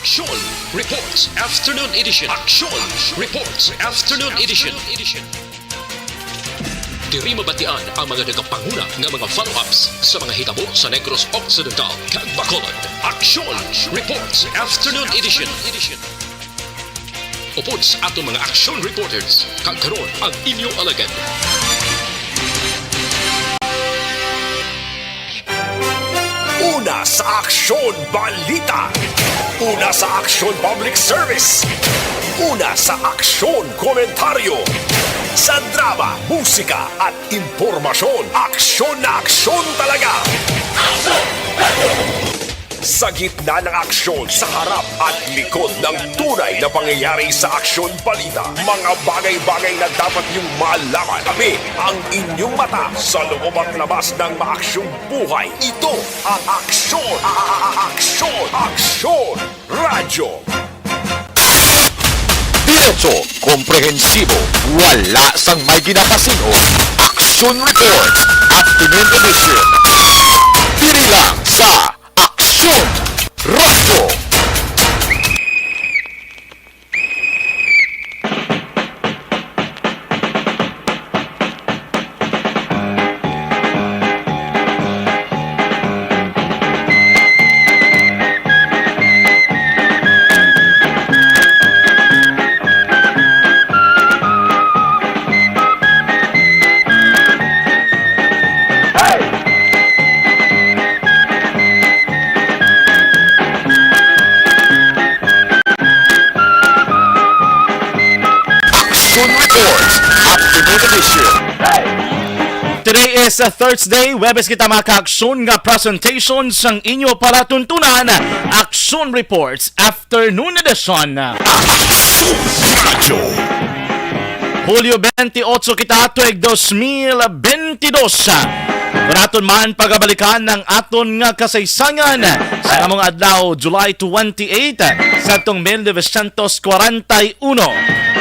Action Reports Afternoon Edition. Action Reports Afternoon Edition. Diri mabatian ang mga nagapanguna nga mga follow-ups sa mga hitabo sa Negros Occidental kag Bacolod. Action Reports Afternoon Edition. Upod sa atong mga action reporters kag karon ang inyong alagad. Una sa Aksyon Balita. Una sa Aksyon Public Service. Una sa Aksyon Komentaryo. Sa drama, musika at impormasyon, aksyon na aksyon talaga. Sa gitna ng aksyon, sa harap at likod ng tunay na pangyayari sa Aksyon Balita, mga bagay-bagay na dapat niyong malaman. Kami ang inyong mata sa loob at labas ng maaksyong buhay. Ito ang Aksyon! Aksyon! Radyo! Diretso, komprehensibo, wala sang may ginapasino. Action Reports, Afternoon Edition. Diri lang sa Action Radio. Today is a Thursday, Webes kita maka-aksyon nga presentation sang inyo palatuntunan, Action Reports Afternoon Edition. Hulyo 28 kita tuig 2022. Baraton man pagabalikan ng aton nga kasaysayan sa among adlaw July 28 sa atong 1941.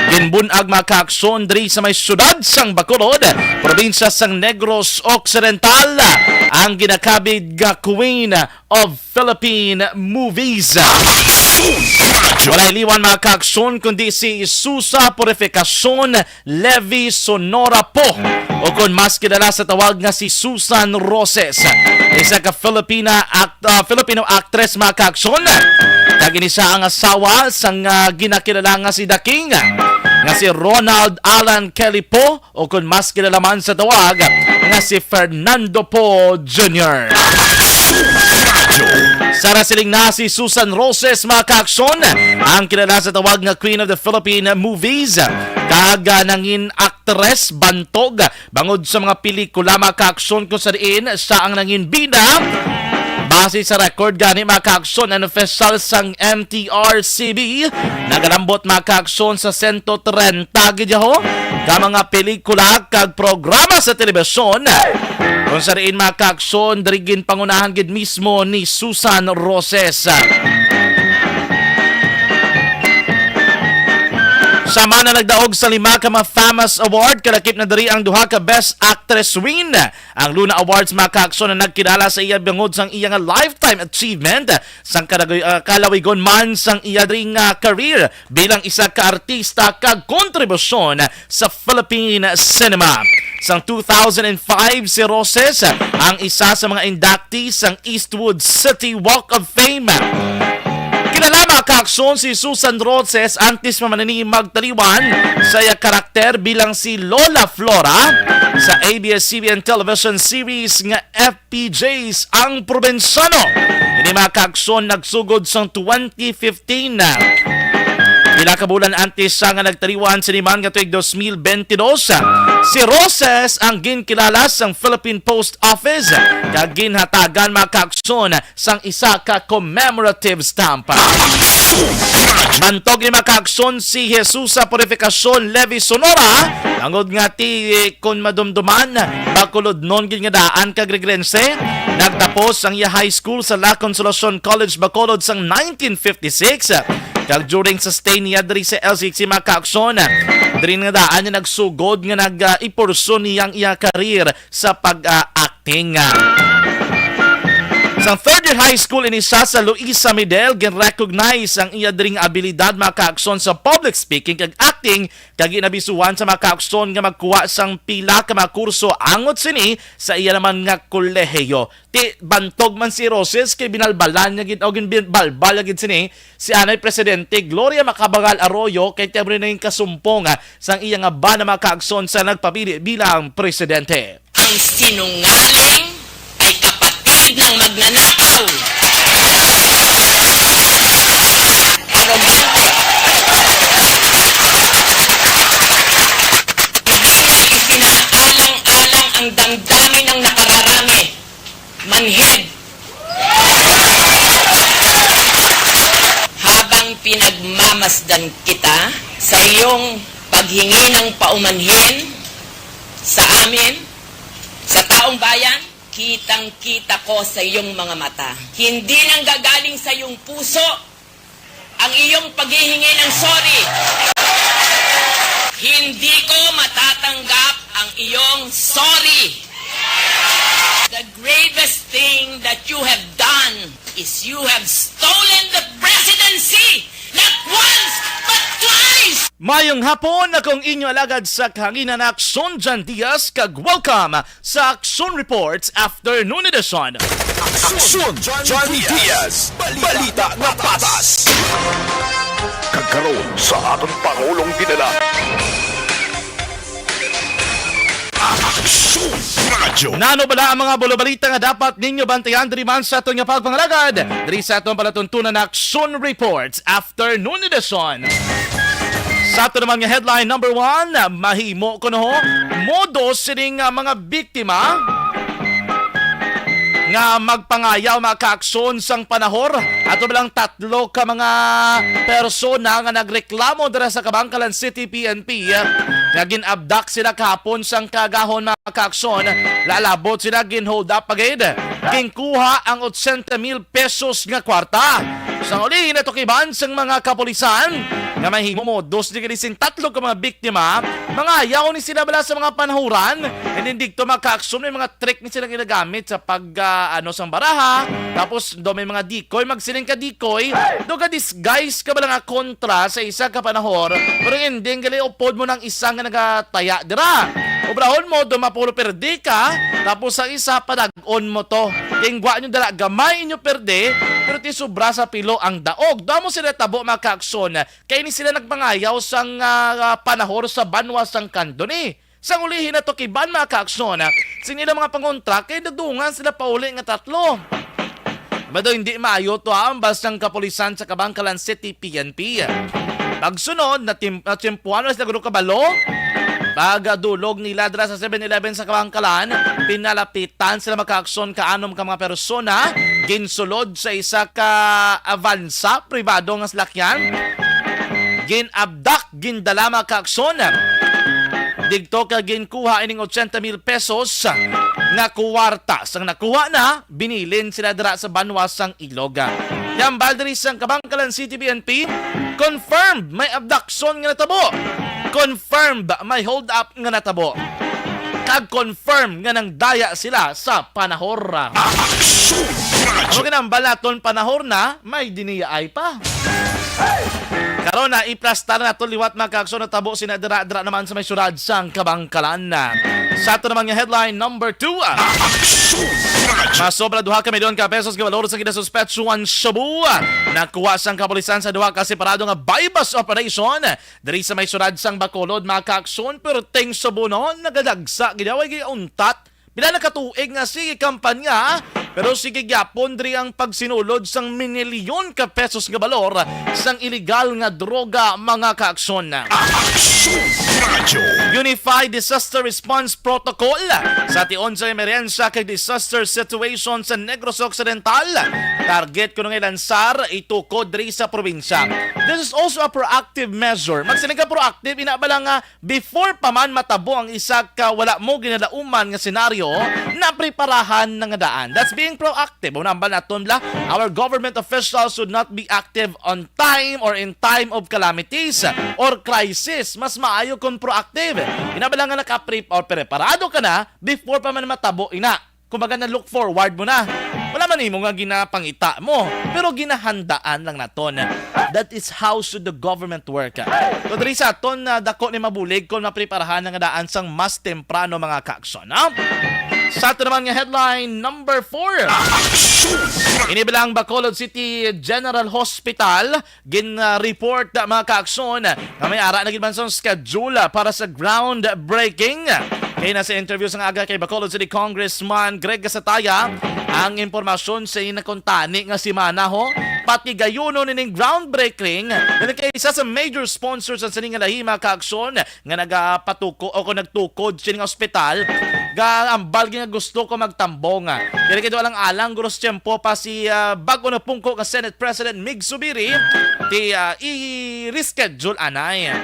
Ginbunag maka-aksyon diri sa may syudad sang Bacolod, probinsya sang Negros Occidental, ang ginakabid nga Queen of Philippine Movies. Walay liwan maka-aksyon kundi si Susa Purificacion Levi Sonora po, o kung mas kilala sa tawag nga si Susan Roses, isa ka Filipino actress maka-aksyon. Kagini siya ang asawa sang ginakilala nga si The King, nga si Ronald Alan Kelly po, o kung mas kilala man sa tawag nga si Fernando po Jr. Sara siling na si Susan Roses maka-aksyon, ang kilala sa tawag nga Queen of the Philippine Movies, kaga nangin actress bantog bangod sa mga pelikula maka-aksyon kung saan siya ang nangin bida. Base sa record gani maka-aksyon ang official sang MTRCB, nagalambot maka-aksyon sa 130 gidyaho ka mga pelikula kag programa sa telebisyon kung saan maka-aksyon dirigin pangunahan gid mismo ni Susan Roses. Sama na nagdaog sa 5 ka FAMAS Award, kalakip na diri ang duha ka Best Actress win. Ang Luna Awards maka-aksyon na nagkilala sa iya bangod sang iya nga lifetime achievement sang kalawigon man sang iya diri nga career bilang isa ka artista kag kontribusyon sa Philippine cinema. Sang 2005 si Roses ang isa sa mga inductees sang Eastwood City Walk of Fame. Kilala maka-aksyon si Susan Roses antes mamanani magtaliwan sa iya karakter bilang si Lola Flora sa ABS-CBN television series nga FPJs ang Probensano. Ini maka-aksyon nagsugod sang 2015 na. Pila ka bulan antes siya nga nagtaliwan sa liman nga tuig 2022. Si Roses ang ginkilala sang Philippine Post Office kag ginhatagan maka-aksyon sang isa ka commemorative stamp. Mantog ni maka-aksyon si Jesusa Purificacion Levi Sonora, angod nga ti kun madumduman Bacolod non gid nga daan kag regrense. Nagtapos ang iya high school sa La Consolacion College Bacolod sang 1956. Kag during sa stay niya diri sa LCC maka-aksyon, diri nga daan niya nagsugod nga nag-ipurso niyang iya karir sa pag-acting. Sa third year high school ini siya sa Luisa Medel, gin-recognize ang iya dring abilidad makaakson sa public speaking kag acting kag inabisuhan sa makaakson nga magkuha sang pila ka mga kurso angot sini sa iya naman nga kolehiyo. Ti bantog man si Roses kay binalbalan niya gid o ginbalbal gid sini si anay presidente Gloria Macapagal Arroyo kay tiabri na yung kasumpong sang iya nga ba na makaakson sa nagpapili bilang presidente. Ang sinungaling ay kapatid ng magnanakaw. Arogante. Hindi na isinaalang-alang ang damdamin ng nakararami. Manhid. Habang pinagmamasdan kita sa iyong paghingi ng paumanhin sa amin, sa taong bayan, kitang-kita ko sa iyong mga mata. Hindi nang gagaling sa iyong puso ang iyong paghihingi ng sorry. Hindi ko matatanggap ang iyong sorry. The gravest thing that you have done is you have stolen the presidency, not once, but twice! Mayong hapon akong inyo alagad sa kahanginan Aksyon Jan Diaz kag welcome sa Aksyon Reports Afternoon Edition. Aksyon Johnny Diaz, balita na patas. Kagkaroon sa atong Pangulong dinala. Aksyon Radyo. Nano bala ang mga bolobalita nga dapat ninyo bantayan diri man sa atong pagpangalagad diri sa atong palatuntunan na Aksyon Reports Afternoon Edition. Sa ato naman nga headline number 1, mahimo ko no, modo sining mga biktima nga magpangayaw makaaksyon sang panahor. Ato bilang 3 ka mga persona nga nagreklamo dira sa Kabangkalan City PNP nga ginabdak sila kahapon sang kagahon makaaksyon. Lalabot sila ginhold up agad. Ginkuha ang 80,000 pesos nga kwarta. Sang uli natukiban sang mga kapulisan nga mahimo mo 3 ka mga biktima, mga ayaw ni sila bala sa mga panahuran, and hindi to makaaksyon, may mga trick ni sila ginagamit sa pag sang baraha, tapos do may mga decoy, magsiling ka decoy, do ka disguise ka bala nga kontra sa isa ka panahor, pero hindi gali upod mo ng isang nga nagataya dira. Obrahon mo, do mapulo perde ka, tapos sa isa padagon mo to. Tingwa nyo dala, gamay inyo perde, pero ti sobra sa pilo ang daog. Damo sila tabo makaaksyon, kaya ni sila nagpangayaw sang panahor sa banwa sang kandoni. Sang ulihin na to kiban makaaksyon, sinila mga pangontra, kaya dadungan sila pauli nga 3. Bado hindi maayo to ambas ng kapulisan sa Kabangkalan City PNP. Pagsunod, natimpuan na sila guro kabalo, pagadulog nila dira sa 7-Eleven sa Kabangkalan, pinalapitan sila makaaksyon kaanom ka mga persona, ginsulod sa isa ka avansa, pribado nga salakyan, ginabdak, gindala makaaksyon, digto ka ginkuha ining 80,000 pesos nga kuwarta. Sang nakuha na, binilin sila dira sa banwasang Iloga. Yang baldiri sang Kabangkalan City PNP, confirmed may abduction nga natabo. Confirmed may hold up nga natabo. Kag confirm nga nang daya sila sa panahor. Ano ginambal naton panahor na, may diniyaay pa. Karon na iplastar na to liwat makaaksyon na tabo sinadira-dira naman sa may surad sang Kabangkalan. Sa ato naman nga headline number 2. Masobra 2 ka milyon ka pesos nga valor sa kinasuspetsuan Shabu. Nakuha sang kapulisan sa 2 ka separado nga bypass operation diri sa may surad sang Bacolod makaaksyon, pero ting Shabu noon nagadagsa gidaway giuntat. Bila nakatuig nga sige kampanya, pero sige gyapon diri ang pagsinulod sang milyon ka pesos nga balor sang illegal nga droga mga kaaksyon. Unified Disaster Response Protocol sa tion sa emerensya kay disaster situation sa Negros Occidental. Target ko nga lansar itukod diri sa probinsya. This is also a proactive measure. Magsinig ka proactive, inabala nga before pa man matabo ang isa ka wala mo ginalauman nga senaryo na preparahan nga daan. That's being proactive. Unambal naton la, our government officials should not be active on time or in time of calamities or crisis. Mas maayo kung proactive. Inabala nga naka-prep or preparado ka na before pa man matabo ina. Kumbaga na look forward mo na. Wala man man mo nga ginapangita mo, pero ginahandaan lang naton. That is how should the government work. So diri sa aton dako ni mabulig kung mapreparahan nga daan sang mas temprano mga kaaksyon. Sa ato naman nga headline number 4. Inibilang Bacolod City General Hospital gin-report mga kaaksyon na may ara na ginbansong schedule para sa groundbreaking. Kaya nasa interview sa aga kay Bacolod City Congressman Greg Gasataya ang impormasyon sa inakontani nga si Manaho pati gayuno nining groundbreaking na kay isa sa major sponsors sa sining lahi mga kaaksyon nga nagapatuko o nagtukod sining ospital ga ambal nga gusto ko magtambong. Kaya kay walang alang guros tiyempo pa si bago na pungko nga Senate President Mig Zubiri ti i-reschedule anay.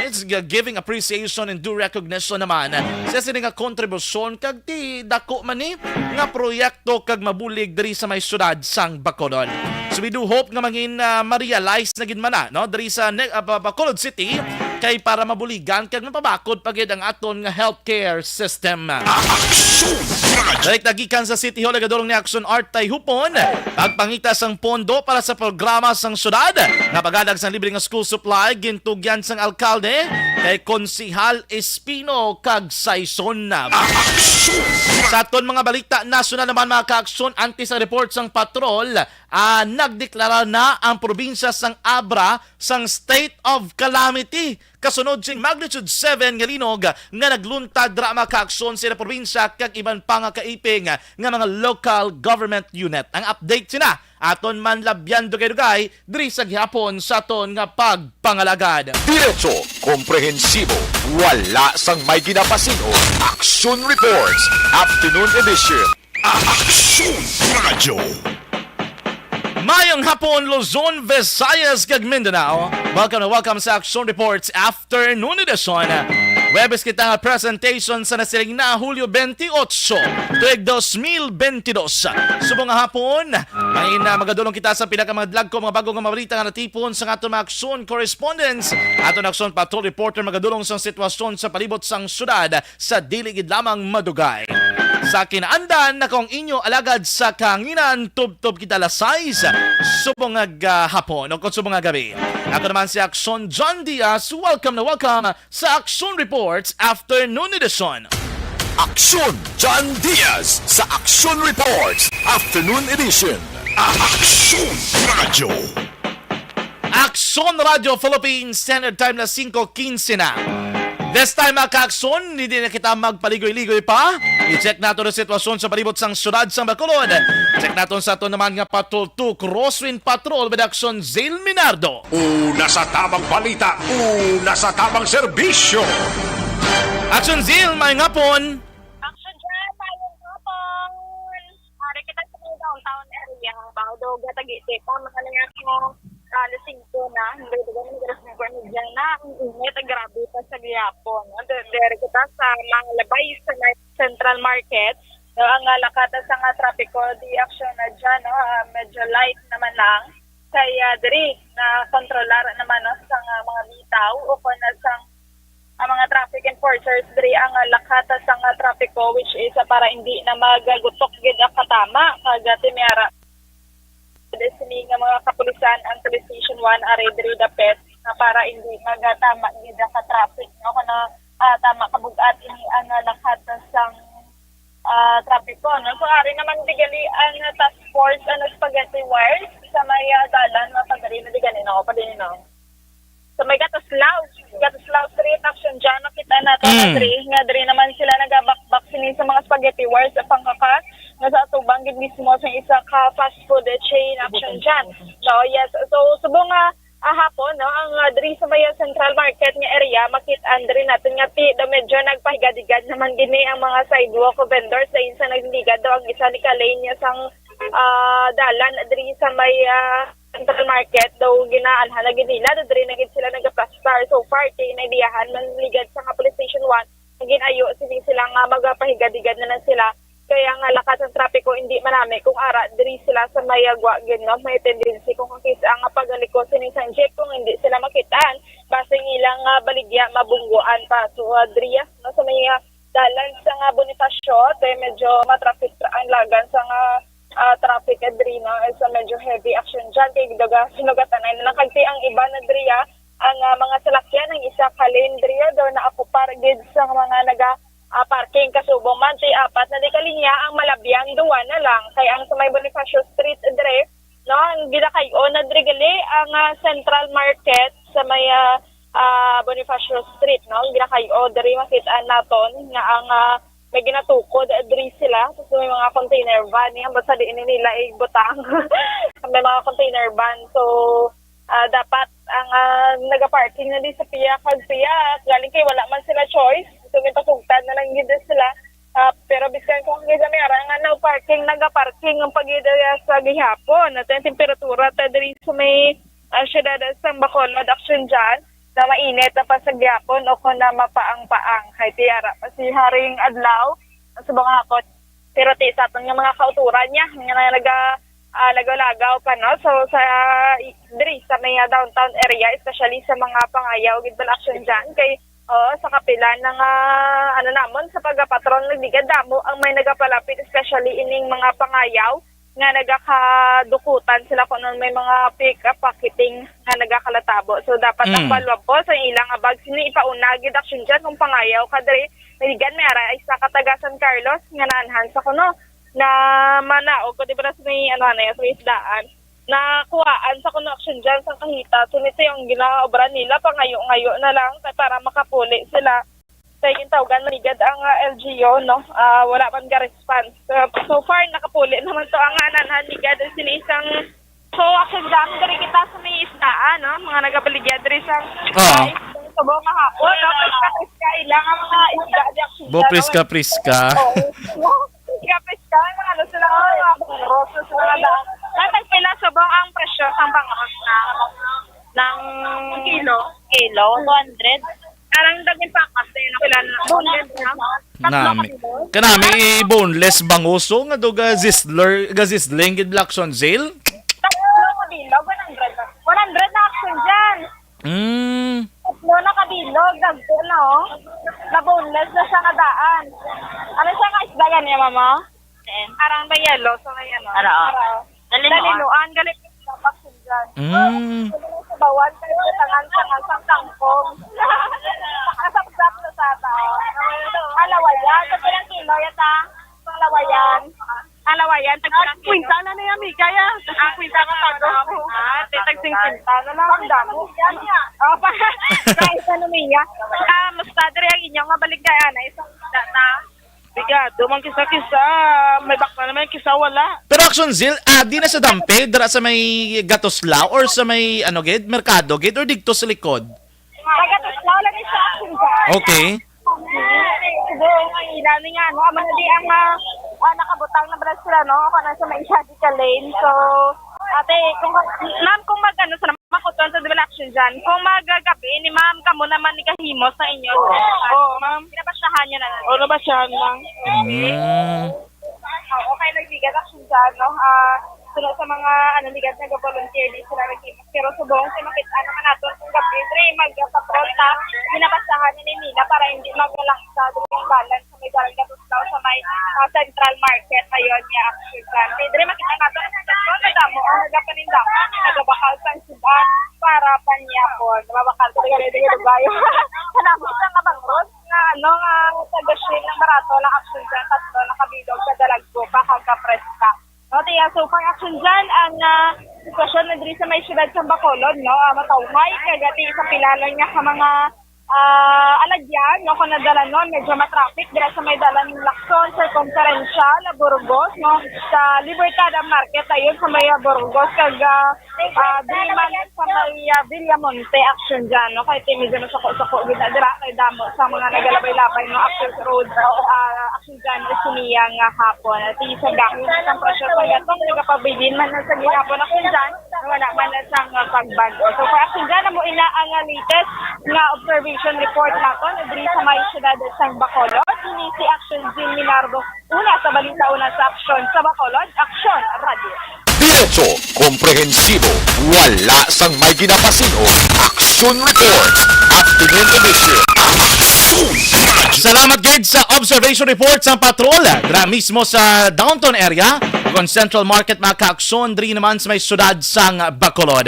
It's giving appreciation and due recognition naman sa sining nga kontribusyon kag ti dako man ni nga proyekto kag mabulig diri sa may syudad sang Bacolod. So we do hope nga mangin ma-realize na gid man no diri sa Bacolod City kay para mabuligan kag mapabakod pagid ang aton nga healthcare system. Direct nagikan sa City Hall nagadulong ni Action Art Tay Hupon pagpangita sang pondo para sa programa sang syudad nga pagadag sang libre nga school supply gintugyan sang alkalde kay Konsihal Espino kag Saison. Sa aton mga balita nasyonal naman mga kaaksyon anti sa report sang patrol nagdeklara na ang probinsya sang Abra sang state of calamity kasunod sing magnitude 7 nga linog nga nagluntad dra mga kaaksyon sa probinsya kag iban pa nga kaiping nga mga local government unit. Ang update sina aton man labyan dugay-dugay diri sa gihapon sa aton nga pagpangalagad. Diretso, komprehensibo, wala sang may ginapasino. Action Reports, Afternoon Edition. Action Radio. Mayong hapon, Luzon, Visayas, kag Mindanao. Welcome na welcome sa Action Reports Afternoon Edition. Webes kita nga presentation sa nasiling na Hulyo 28, tuig 2022. Subong nga hapon, may magadulong kita sa pinakamadlag ko mga bagong mabalita nga natipon sa aton mga action correspondence. Aton action patrol reporter magadulong sa sitwasyon sa palibot sang syudad sa diligid lamang madugay. Sa kinaandan na kung inyo alagad sa kanginan, tub-tub kita lasais, subong nga hapon o subong nga gabi. Ako naman si Action John Diaz, welcome na welcome sa Action Reports Afternoon Edition. Action John Diaz sa Action Reports Afternoon Edition. Action Radio. Action Radio Philippines Standard Time na 5:15 na. This time mga ka-aksyon, hindi na kita magpaligoy-ligoy pa. I-check natin ang sitwasyon sa palibot sang syudad sang Bacolod. Check natin sa ito naman nga Patrol 2 Crosswind Patrol with Action Zale Minardo. Una sa tamang balita, una sa tamang serbisyo. Action Zale, may ngapon. Action dyan, tayong hapon. Hari kita sa mga downtown area. Bago gatagiti ko, makalingan ko lasing ko na. Hindi ko ganun garas ng gawin dyan na. Ang init, grabe pa sa gihapon. Dari kita sa mga labay sa Central Market. Ang lakata sa nga trapiko, di action na dyan. Medyo light naman lang. Kaya dari na kontrolar naman sa mga bitaw o kung nasang ang mga traffic enforcers diri ang lakata sa nga trapiko which is para hindi na magagutok gid ang katama kagati miara sini nga mga kapulisan ang police station 1 are diri dapet na para hindi magatama gid ang traffic no kana tama kabugat ini ang lakata sang trapiko no so ari naman digali ang task force ang spaghetti wires sa may dalan mapagari na digali no pa din no. So may Gatuslaw Street Action dyan, nakita natin na nga diri naman sila nagabakbak sinin sa mga spaghetti wars sa pangkakas na sa atubang gid mismo sa isa ka fast food chain action dyan. So yes, so subong hapon no ang diri sa may Central Market nga area makit-an diri natin nga medyo nagpahigadigad naman gini ang mga sidewalk vendors sa insa nagligad daw ang isa ni kalane niya sang dalan diri sa may Central Market daw ginaalhan na ginila diri na gid sila nagaplastar so far kay naidiyahan man ligad sa police station 1 ginayo sila nga magapahigadigad na lang sila kaya nga lakas ng trapiko hindi marami kung ara diri sila sa mayagwa gid no may tendency kung kakita nga pagaliko sining sang jeep kung hindi sila makitaan basing ilang baligya mabungguan pa so diri no sa may dalan sa nga Bonifacio medyo matraffic ang lagan sa nga traffic kadri no is medyo heavy action dyan kay daga sinugatan ay nakagti ang iba na driya ang mga salakyan ng isa ka lane driya do na ako gid sa mga naga parking kasubong man ti apat na di kalinya ang malabyan duwa na lang kay ang sa may Bonifacio Street dire no ang ginakayo na diri gali ang Central Market sa may Bonifacio Street no ang ginakayo diri makita naton nga ang may ginatukod diri sila tapos may mga container van yan basta di nila ibutang may mga container van so dapat ang nagaparking na di sa piya galing kay wala man sila choice so may pasugtad na lang gid sila pero biskan kung gid may ara nga na parking nagaparking ang pagidaya sa gihapon at ang temperatura ta diri sa may syudad sa Bacolod action dyan na mainit na pasagyapon o kung na mapaang-paang. Kay tiyara pa si Haring Adlaw sa mga hakot. Pero ti sa atong mga kauturan niya, nga lagaw-lagaw pa no. So sa diri sa may downtown area, especially sa mga pangayaw, gidbal action dyan. Kay sa kapila ng namon sa pagapatron nagdigad damo ang may nagapalapit, especially ining mga pangayaw nga nagakadukutan sila kung may mga pick-up packeting nga nagakalatabo. So, dapat ang palwab po sa ilang abag. Sino ipaunagid action dyan kung pangayaw kadri. Naligan may ara ay sa Katagasan Carlos nga naanhan sa kuno na manaog ko di ba sa may sa may isdaan na kuhaan sa kuno action dyan sa kahita. So, nito yung ginaobra nila pangayo-ngayo na lang para makapuli sila. Sa yung tawagan manigad ang LGU, no? Wala pang response. So far, nakapuli naman to ang nananigad sila isang so action dyan, dari kita sa may isdaan, no? Mga nagabaligyan dari isang sa buong hapon, no? Priska, ilang ang mga isda di action dyan. Priska. Priska, mga ano sila, mga bangros, sa mga daan. Natagpila sa buong ang presyo ng bangros ng kilo, 200. Arang daging pakas na kailan boneless na. Kanami boneless bangoso nga do gazisling gid Blackson Zale. Tatlo ka bilog 100 na action dyan. Tatlo na kabilog dagko no. Na boneless na siya kadaan. Ano siya nga isda yan niya mama? Arang ba yellow so may ano. Dalinuan galit action dyan. Bawan kayo tangan sa tangkong. Nakasapsap sa tao. Alawayan, tagpilang kilo yata. Alawayan, tagpilang kilo. Kwinta na niya, Mika ya. Kwinta ka tago. Tagsinsinta na lang. Ang damo. Kahit ano niya. Musta diri ang inyong mabaligaya na isang data. Bigado, man kisa-kisa. May bakla naman, kisa wala. Pero action Zil, di na sa dampe, dara sa may Gatoslaw or sa may merkado gid or dito sa likod? Gatoslaw lang sa action dyan. Okay. Ang ilan nga, no? Manali ang nakabutang na bala sila, no? Kung nasa may Shadica Lane. So, ate, kung mag-ano sa makutuan sa develop action dyan, kung magagabi, ni ma'am, kamo naman ni kahimo sa inyo. Oo, ma'am. Pinabasyahan nyo na lang. Oo, nabasyahan lang. Okay, nagbigat action dyan, no? Sunod sa mga ligat na volunteer di sila nagkimos. Pero subong sa makita naman natin kung gabi, mag-patrol ta, binabasahan ni Nina para hindi magalaksa yung balance sa may dalang Gatoslaw sa may Central Market. Ayun niya, action dyan. Dre, makita natin ang patrol na damo, ang nagapanindakan, nagabakal sa sida para panyapon. Nababakal ko rin bayo. Kanabot ang kabangros nga tagashin ng barato ng action dyan, tatlo nakabilog sa dalagpo, pakagka-preska. No, tiya, so pang action dyan, ang sitwasyon na diri sa may syudad sa Bacolod, no, matawmay, kagati sa pilalan niya ka mga alagyan, no, kung nadala nun, medyo matraffic, dira sa may dalan ng Lacson, Circumferential, Burgos, no, sa Libertad Market, ayun, sa may Burgos, Diliman, sa may Villamonte, action dyan, no, kahit medyo na sako-sako, dira kay damo, sa mga nagalabay-labay, no, Access Road, action dyan, siniyang hapon, at isa gawin sa presyo sa gatong, nagapabilin man na sa gihapon, action dyan, wala man na siyang pagbago. So, for action dyan, mo ina ang latest na observation report natin, diri sa may syudad sa Bacolod, si Action Zin Minardo, una sa balita, una sa action sa Bacolod, Action Radio. Diretso, komprehensibo, wala sang may ginapasino. Action Report, Afternoon Edition. Action! Salamat gid sa observation report sa patrol. Dra mismo sa downtown area, kung Central Market makaaksyon, diri naman sa may syudad sang Bacolod.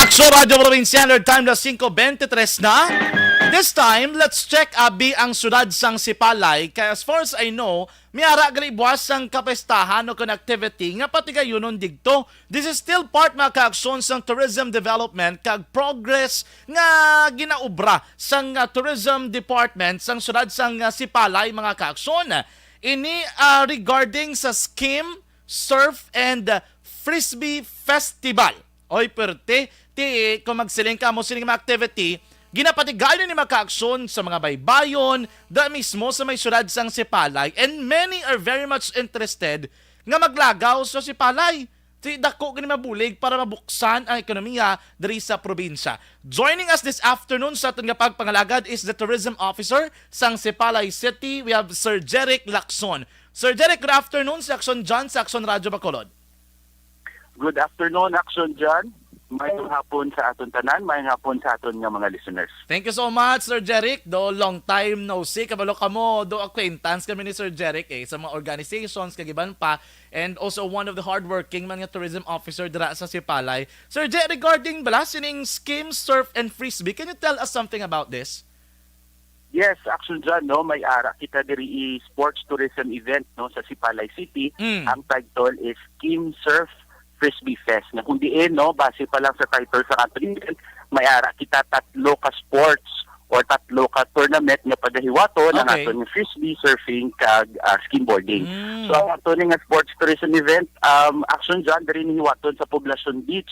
Aksyon Radio Provincial time na 5:23 na. This time, let's check abi ang syudad sang Sipalay. Kaya as far as I know, miara gali buwas ang kapestahan o connectivity nga pati kayo nun digto. This is still part mga kaaksyon sang tourism development kag progress nga ginaubra sang tourism department sang syudad sang Sipalay mga kaaksyon. Ini regarding sa scheme Surf and Frisbee Festival. Oy perte, kung magsiling ka mo siling mga activity, ginapatigayon ni makaaksyon sa mga baybayon, da mismo sa may syudad sang Sipalay, and many are very much interested nga maglagaw sa Sipalay. Dako gani mabulig para mabuksan ang ekonomiya diri sa probinsya. Joining us this afternoon sa aton nga pagpangalagad is the tourism officer sang Sipalay City. We have Sir Jeric Lacson. Sir Jeric, good afternoon sa Action John sa Action Radio Bacolod. Good afternoon, Action John. Mayong hapon sa aton tanan, mayong hapon sa aton nga mga listeners. Thank you so much, Sir Jeric. Do long time no see. Kabalo ka mo, do acquaintance kami ni Sir Jeric sa mga organizations, kagiban pa. And also one of the hardworking mga tourism officer dira sa Sipalay. Sir Jeric, regarding bala sining scheme Surf and Frisbee, can you tell us something about this? Yes, Action John, no, may ara kita diri sports tourism event no sa Sipalay City. Ang title is Scheme Surf Frisbee Fest. Na kung diin, no, base pa lang sa title sa ating event, may ara kita tatlo ka sports or tatlo ka tournament nga padahiwato na nato yung frisbee, surfing, kag skimboarding. So ang ato nga sports tourism event, Action John, dari hiwaton sa Poblacion Beach,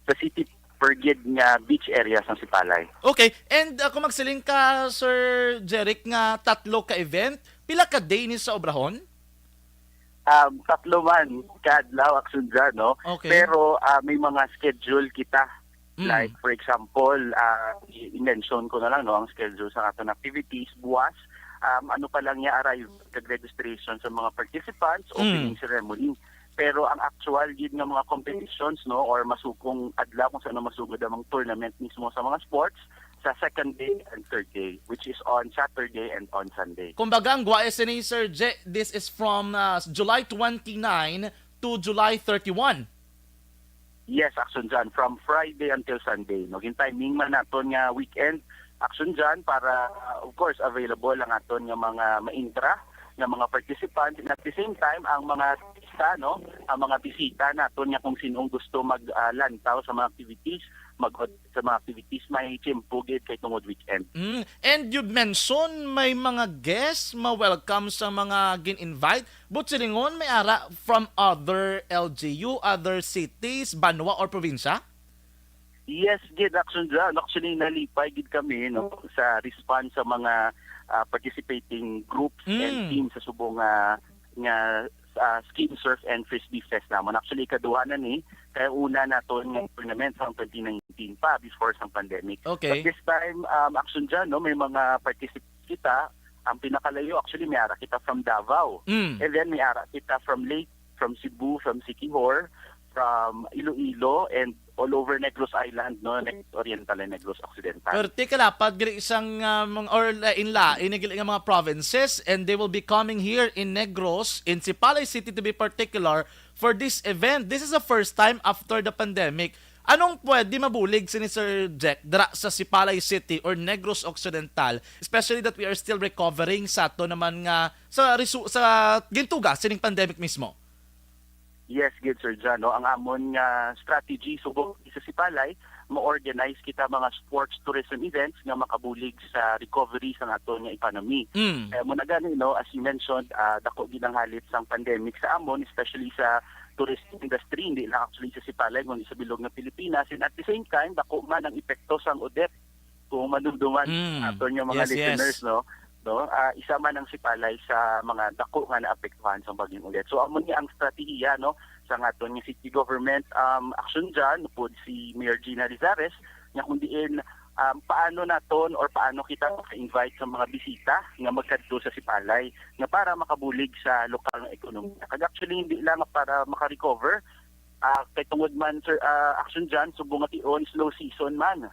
sa City Pergid nga beach area sa Sipalay. Okay, and kung magsiling ka, Sir Jeric, nga tatlo ka event, pila ka day ni sa obrahon? Tatlo man kadlaw Action John, no? Okay. Pero may mga schedule kita. Like for example, i-mention ko na lang no ang schedule sa aton activities buwas. Ano pa lang niya arrive kag registration sa mga participants, opening ceremony. Pero ang actual gid nga mga competitions no or masukong adlaw kung saan masugod ang mga tournament mismo sa mga sports sa second day and third day, which is on Saturday and on Sunday. Kumbaga, ang GWAES ni Sir J, this is from July 29 to July 31. Yes, Action John, from Friday until Sunday. No, timing man naton nga weekend, Action John, para of course available ang aton nga mga ma-intra nga mga participants, and at the same time ang mga turista, no, ang mga bisita naton nga kung sinong gusto maglantaw sa mga activities, sa mga activities, may timpugid kay tungod weekend. And you mentioned may mga guests ma-welcome sa mga gin-invite, but silingon may ara from other LGU, other cities, banwa or probinsya? Yes, gid Action John. Actually, nalipay gid kami no, sa response sa mga participating groups and teams sa subong nga Scheme Surf and Frisbee Fest naman. Actually, kaduha na ni, kaya una nato ng tournament sa 2019 pa before sa pandemic. Okay. But this time, Action John, no, may mga participants kita. Ang pinakalayo, actually, may ara kita from Davao. And then may ara kita from Leyte, from Cebu, from Siquijor, from Iloilo, and all over Negros Island, no, Negros Oriental and Negros Occidental. Pero kalapad gali isang or lain nga mga provinces, and they will be coming here in Negros, in Sipalay City to be particular, for this event. This is the first time after the pandemic. Anong pwede mabulig si Sir Jack dra sa Sipalay City or Negros Occidental, especially that we are still recovering sa to naman nga sa gintuga sining pandemic mismo? Yes, good Sir John. No? Ang amon nga strategy subong sa Sipalay, ma-organize kita mga sports tourism events nga makabulig sa recovery sa aton nga economy. Muna gani, no, as you mentioned, dako ginang halit sang pandemic sa amon, especially sa tourist industry, hindi lang actually sa Sipalay, kundi sa bilog ng Pilipinas. And at the same time, dako man ang epekto sang ODEP kung manunduman aton nga mga listeners, no? No, isa man ang Sipalay sa mga dako nga naapektuhan sa baging ulit. So amo ni ang strategiya no sa aton nga city government Action John pud si Mayor Gina Rizares nga kung diin paano naton or paano kita maka-invite sa mga bisita nga magkadto sa Sipalay nga para makabulig sa lokal nga ekonomiya. Kag actually hindi lang para maka-recover kay tungod man Sir Action John subong ation slow season man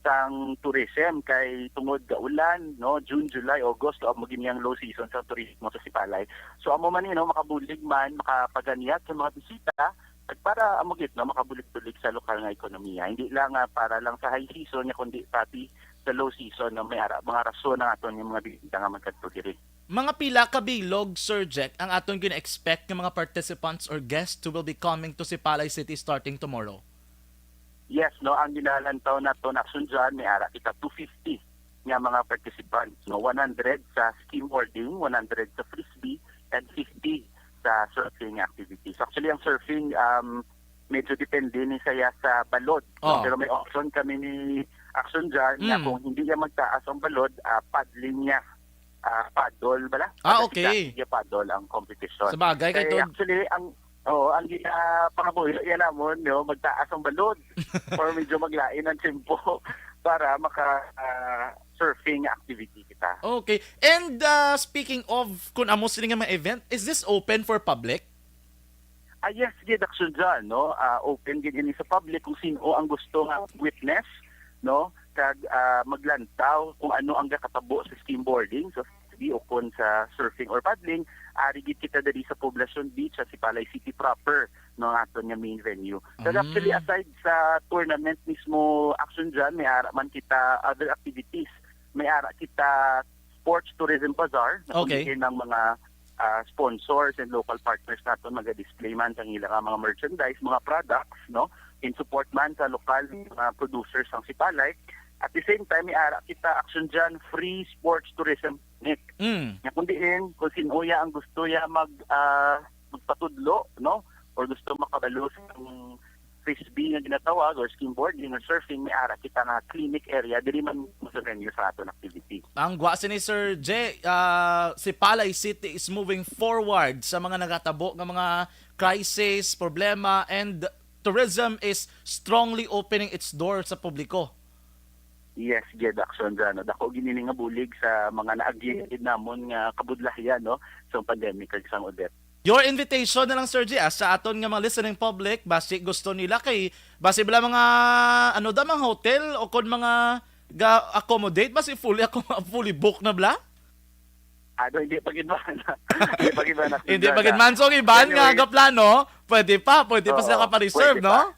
sang tourism kay tungod ga ulan no June, July, August o maging ang low season sa turismo sa Sipalay. So amo man no makabulig man makapaganiat sa mga bisita at para amo gid no makabulig-bulig sa lokal nga ekonomiya. Hindi lang para lang sa high season kundi pati sa low season no may mga rason nga aton yung mga bisita nga magkadto diri. Mga pila ka bilog, Sir Jack, ang aton gina-expect ng mga participants or guests who will be coming to Sipalay City starting tomorrow? Yes, no, ang ginalantaw na to na action dyan, may ara kita 250 nga mga participants. No, 100 sa skimboarding, 100 sa frisbee, and 50 sa surfing activities. Actually, ang surfing, medyo depende ni saya sa balod. Oh. Pero may option kami ni action dyan na kung hindi niya magtaas ang balod, paddling niya. Paddle bala? Okay. Kasi paddle ang competition. Sabagay kay Tod. Actually, ang pangabuhi, yan namon, no, magtaas ang balod or medyo maglain ang tempo para maka-surfing activity kita. Okay. And speaking of kung amo sila nga mga event, is this open for public? Yes, gid action dyan, no? Open gid ini sa public kung sino ang gusto nga witness, no? Kag maglantaw kung ano ang kakatabo sa skimboarding, so o kung sa surfing or paddling, arigid kita dali sa Poblacion Beach sa Sipalay City proper no aton nga main venue. So actually aside sa tournament mismo action dyan, may ara man kita other activities. May ara kita sports tourism bazaar na kumikin ng mga sponsors and local partners naton maga-display man sa ilang mga merchandise, mga products, no? In support man sa lokal mga producers ng Sipalay. At the same time, may ara kita action dyan, free sports tourism clinic. Nga kundi kung sinuya ang gusto ya magpatudlo, no? Or gusto makabalo sa frisbee nga ginatawag or skimboarding or surfing, may ara kita nga clinic area, dili man sa venue sa aton activity. Ang gwasi ni Sir J, Sipalay City is moving forward sa mga nagatabo ng mga crisis, problema, and tourism is strongly opening its doors sa publiko. Yes, gid action dyan. No? Dako ginini nga bulig sa mga naagid namon nga kabudlahian no sa pandemic kag sang Odette. Your invitation na lang, Sir G, sa aton nga mga listening public, basi gusto nila kay basi bala mga mga hotel o kon mga ga-accommodate basi fully booked na bla? Hindi pa gid man. Hindi pa gid man. Hindi pa gid man. So iban nga ga plano, pwede pa sila ka pa-reserve, no?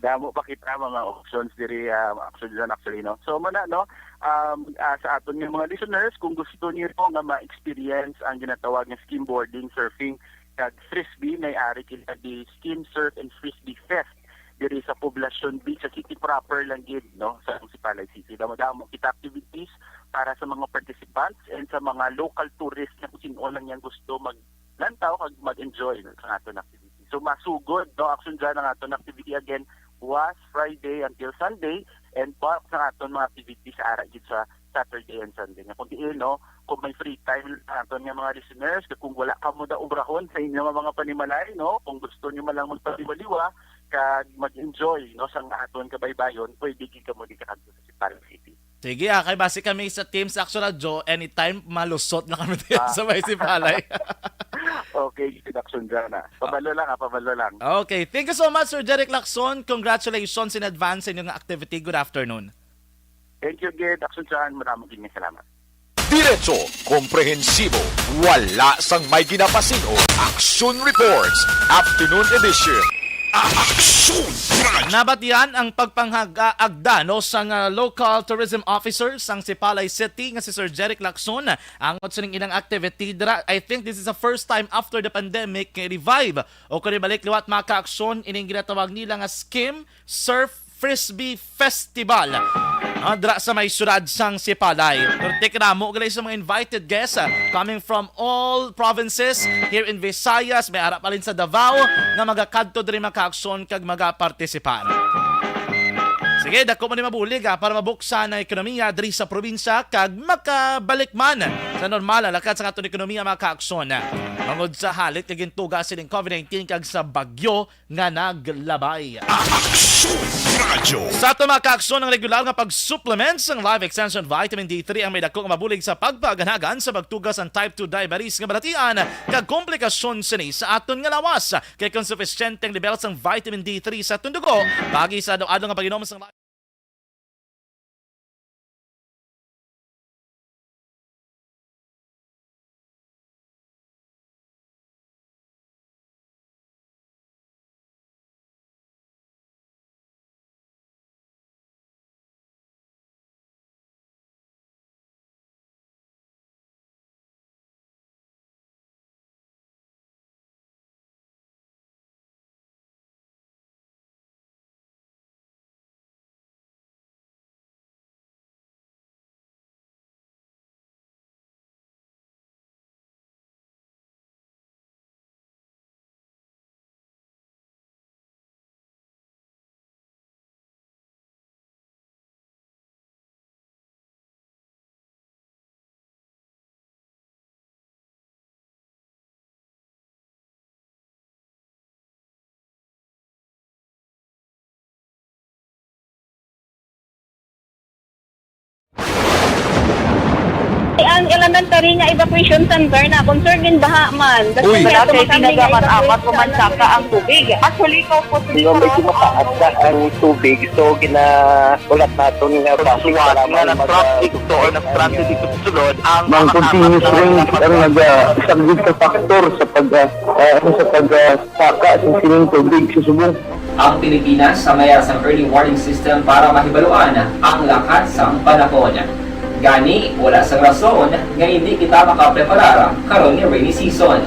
Damo pa kita mga options diri actually no. So muna no sa aton nga mga listeners kung gusto niyo po nga ma-experience ang ginatawag nga skimboarding, surfing kag frisbee, may ari kita di Skim Surf and Frisbee Fest diri sa Poblacion Beach sa city proper lang gid no sa Sipalay City. Damo kita activities para sa mga participants and sa mga local tourists na kung sino lang yang gusto maglantaw kag mag-enjoy sa aton activity. So masugod no action dyan ang aton activity again was Friday until Sunday and part sa aton mga activities sa ara gid sa Saturday and Sunday. Kung diin no, kung may free time aton nga mga listeners, kung wala ka mo da obrahon sa inyo mga panimalay no, kung gusto niyo man lang magpaliwaliwa kag mag-enjoy no sa aton kabaybayon, pwede gid ka mo di kadto sa Sipalay City. Sige, kay base kami sa Teams Action Radyo, anytime malusot na kami sa may Sipalay. Okay, action dyan na. Pabalo lang. Okay, thank you so much, Sir Jeric Lacson. Congratulations in advance sa inyong activity. Good afternoon. Thank you, Gid. Action dyan. Maraming salamat. Diretso, komprehensibo, wala sang may ginapasino. Action Reports, Afternoon Edition. Action! Nabatian ang pagpangagda no sang local tourism officer sang Sipalay City nga si Sir Jeric Lacson ang otsuning ilang activity dira. I think this is the first time after the pandemic revive o kung balik liwat mga ka-aksyon ining ginatawag nila nga Skim Surf Frisbee Festival. Dra sa may syudad sang Sipalay. Pero tikramo gali sa mga invited guests coming from all provinces here in Visayas, may ara pa rin sa Davao na magakadto diri mga ka-aksyon kag magapartisipar. Sige, dako man ni mabulig para mabuksan ang ekonomiya diri sa probinsya kag makabalik man sa normal lakad sa aton ekonomiya mga ka-aksyon. Mangod sa halit kag gintuga sining COVID-19 kag sa bagyo nga naglabay. Action Radio. Sa ato mga ka-aksyon ng regular nga pag-supplements ng Live Extension Vitamin D3 ang may dako nga mabulig sa pagpaganagan sa pagtugas ang type 2 diabetes nga balatian kag komplikasyon sini sa aton nga lawas kay kung sufficienteng level sang vitamin D3 sa aton dugo pagi sa adlaw nga pag-inom sang ang elementary nga evacuation center na concern din baha man. Uy. Kaya Kaya tinagaman apat evacuation pumansaka ang tubig. Actually, ko po Di ba medyo mataas na ang tubig, so ginaulat natin nga Siwat nga nag-traffic to or nag-transit dito sa sulod ang Mang continuous rain ang nag-isang sa factor sa pagsaka sa sining tubig sa subong. Ang Pilipinas sa mayas ang early warning system para mahibaluan ang lakas ng panahon. Gani, wala sa rason nga hindi kita makapreparar karon ni rainy season.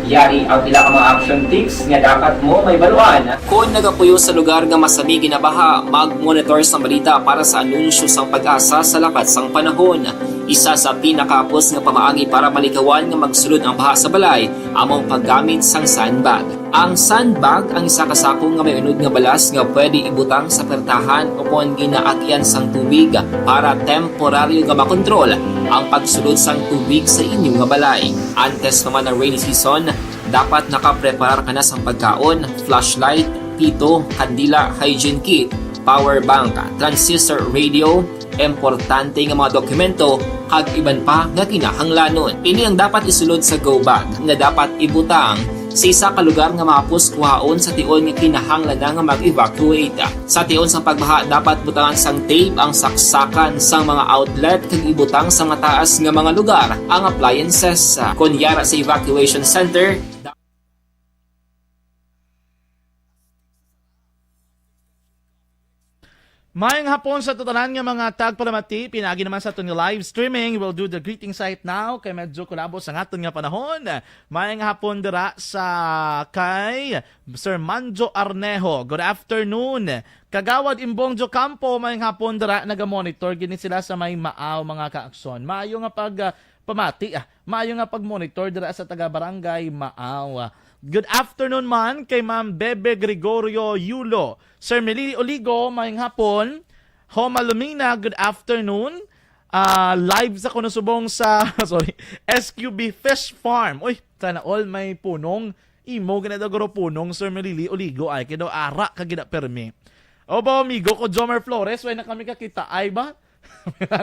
Yari ang pila ka mga action tips nga dapat mo may baluan. Kung nagapuyo sa lugar nga masabi ginabaha, mag-monitor sa balita para sa anunsyo sa pag-asa sa lakas ng panahon. Isa sa pinakapos nga pamaagi para malikawan nga magsulod ang baha sa balay, among paggamit sang sandbag. Ang sandbag ang isa kasakong nga may unod nga balas nga pwede ibutang sa pertahan upon ginaagyan sang tubig para temporaryo nga makontrol ang pagsulod sang tubig sa inyong nga balay. Antes naman ng rainy season, dapat nakapreparar ka na sa pagkaon, flashlight, pito, kandila, hygiene kit, power bank, transistor radio, importante nga mga dokumento kag iban pa nga kinahanglanon. Ini ang dapat isulod sa go bag nga dapat ibutang sa isa ka lugar nga mapus kuhaon sa tion nga kinahanglan nga mag-evacuate. Sa tion sa pagbaha dapat butangan sang tape ang saksakan sang mga outlet kag ibutang sa mataas nga mga lugar ang appliances. Kunyara sa evacuation center, Mayang hapon sa tutanan nga mga tagpalamati, pinagi naman sa aton nga live streaming. We'll do the greeting site now kay medyo kulabo sa aton nga panahon. Mayang hapon dira sa kay Sir Manjo Arnejo. Good afternoon. Kagawad Imbong Jo Campo, mayang hapon dira naga-monitor gini sila sa may maaw mga kaakson. Maayo nga pag pamati, maayo nga pag-monitor dira sa taga barangay Maaw. Good afternoon man kay Ma'am Bebe Gregorio Yulo. Sir Melili Oligo, mayang hapon. Homa Lumina, good afternoon. Live sa kunusubong sa SQB Fish Farm. Uy, sana all may punong. Imo ginadagoro punong Sir Melili Oligo ay kido ara kagida permi. O ba amigo ko Jomer Flores, way na kami kakita ay ba?